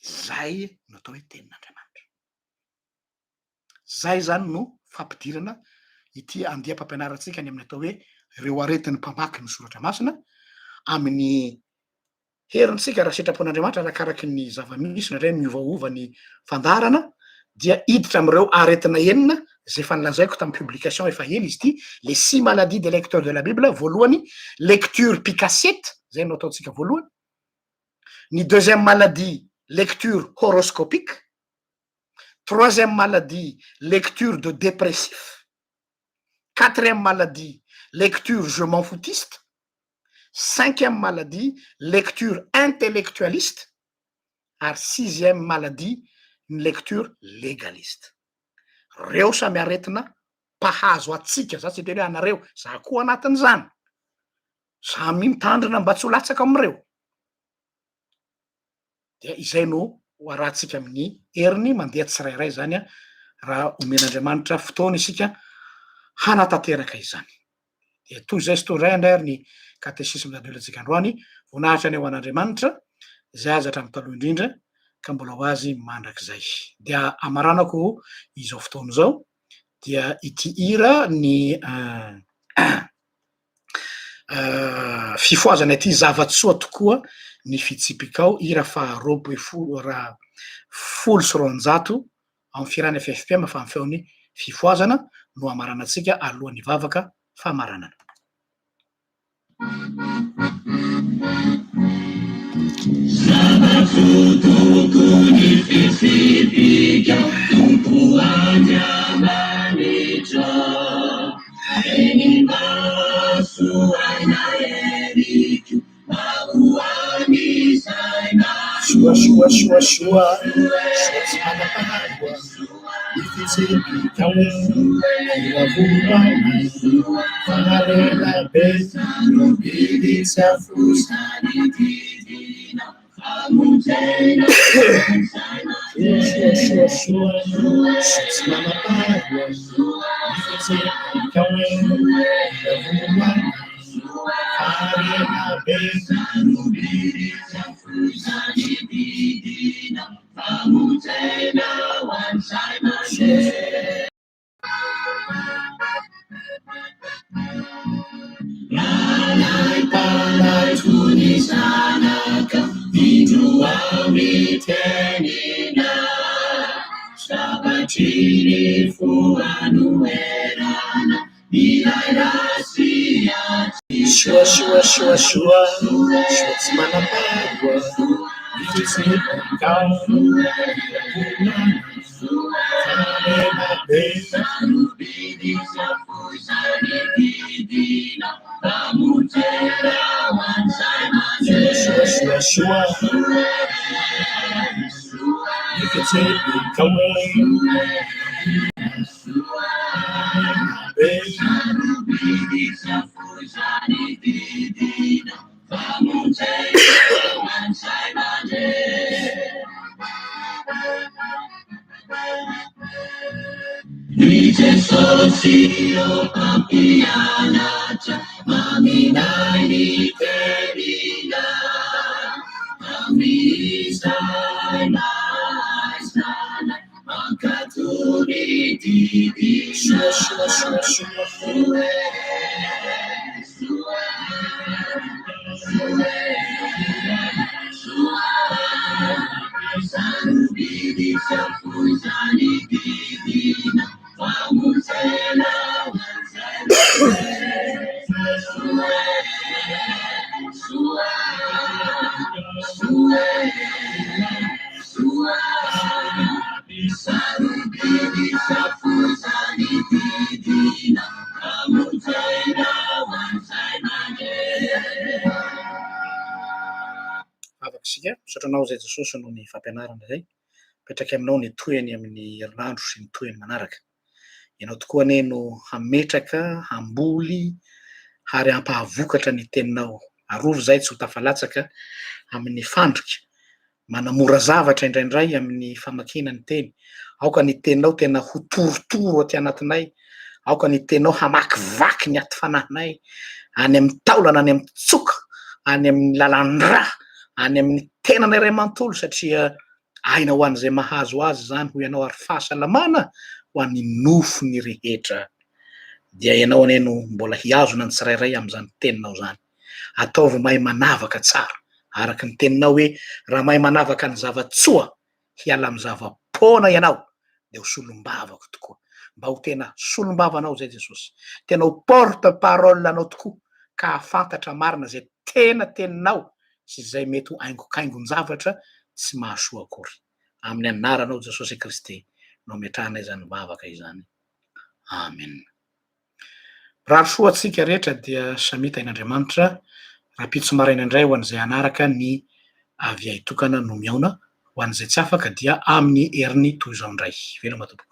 Zay no atao hoe tenin'Andriamanitra. Zay zany no fampidirana ity andiam-pampianaratsika ny amin'ny atao hoe ireo aretin'ny mpamaky ny soratra masina amin'ny herintsika raha sitrapon'Andriamanitra arakaraky ny zava-misy ndray miovaova ny fandarana dia hiditra am'ireo aretina enina zay efa nilazaiko tamin'ny publication efa ela izy ity, les 6 maladies des lecteurs de la Bible. Voalohany lecture picassiette, zay no ataontsika voalohany. Ny deuxième maladie lecture horoscopique. Troisième maladie lecture de dépressif. Quatrième maladie lecture je m'en foutiste. Cinquième maladie lecture intellectualiste. Ary sixième maladie une lecture légaliste. Reo samy aretina mpahazo atsika, za tsy teny hoe anareo, za koa anatin'izany. Samy mitandrina mba tsy ho latsaka am'ireo. Dia izay no hoarahantsika amin'ny heriny mandeha tsirairay zany a, raha omen'Andriamanitra fotoana isika hanatanteraka izany. Dia toy izay sy toy indray andray ny catéchisme d'adulte-tsika androany, voninahitra ny ao an'Andriamanitra, zay aza hatramin'ny taloha indrindra, ka mbola ho azy mandrakizay. Dia amaranako izao fotoana izao, dia ity hira ny fifoazana ity zavatsoa tokoa ny fitsipikao, hira faharoapolo raha folo sy roanjato amin'ny firana FFPM fa amin'ny feony fifoazana no amaranantsika alohan'ny vavaka famaranana. Tokony fitsipika tompo andriamanitra Shua, shua, shua, shua. Shots manapahagwa. Ifitsipika kawe. Ilavuma. Farela be. Nobili safusa. Shua, shua, shua. Shots manapahagwa. Ifitsipika kawe. Ilavuma. Farela be. Shua, shua, shua, shua. Shots manapahagwa. Ifitsipika kawe. Farela be. Shua, shua, shua. You can take me, come on. Shua, shua, shua, shua. Afaka sotranao zay Jesosy noho ny fampianarana zay. Petraky aminao ny toeny amin'ny herinandro sy ny toeny manaraka. Ianao tokoa anie no hametraka, hamboly, ary hampahavokatra ny teninao. Arovo zay tsy ho tafalatsaka amin'ny fandrika. Manamora zavatra indraindray amin'ny famakina ny teny. Aoka ny teninao tena ho torotoro aty anatinay. Aoka ny teninao hamakivaky ny aty fanahinay. Any amin'ny taolana, any amin'ny tsoka, any amin'ny lalandra, any amin'ny tenany iray manontolo satria aina ho an'izay mahazo azy zany ho ianao ary fahasalamana ho an'ny nofony rehetra. Dia ianao anie no mbola hiazona ny tsirairay amin'izany teninao zany. Ataovy mahay manavaka tsara. Araky ny teninao hoe raha mahay manavaka ny zavatsoa hiala amin'ny zavapoana ianao dia ho solom-bavako tokoa. Mba ho tena solom-bavanao zay Jesosy. Tena ho porte-parole anao tokoa ka hafantatra marina zay tena teninao sy zay mety ho aingokaingon-javatra tsy mahasoa akory. Amin'ny anaranao Jesosy Kristy no metrahanay zany vavaka izany. Amen. Raha soa atsika rehetra dia samita in'Andriamanitra. Rapitso maraina indray ho an'izay anaraka ny avy aitokana no miaona. Ho an'izay tsy afaka dia amin'ny heriny toy izao indray. Veloma tompoko.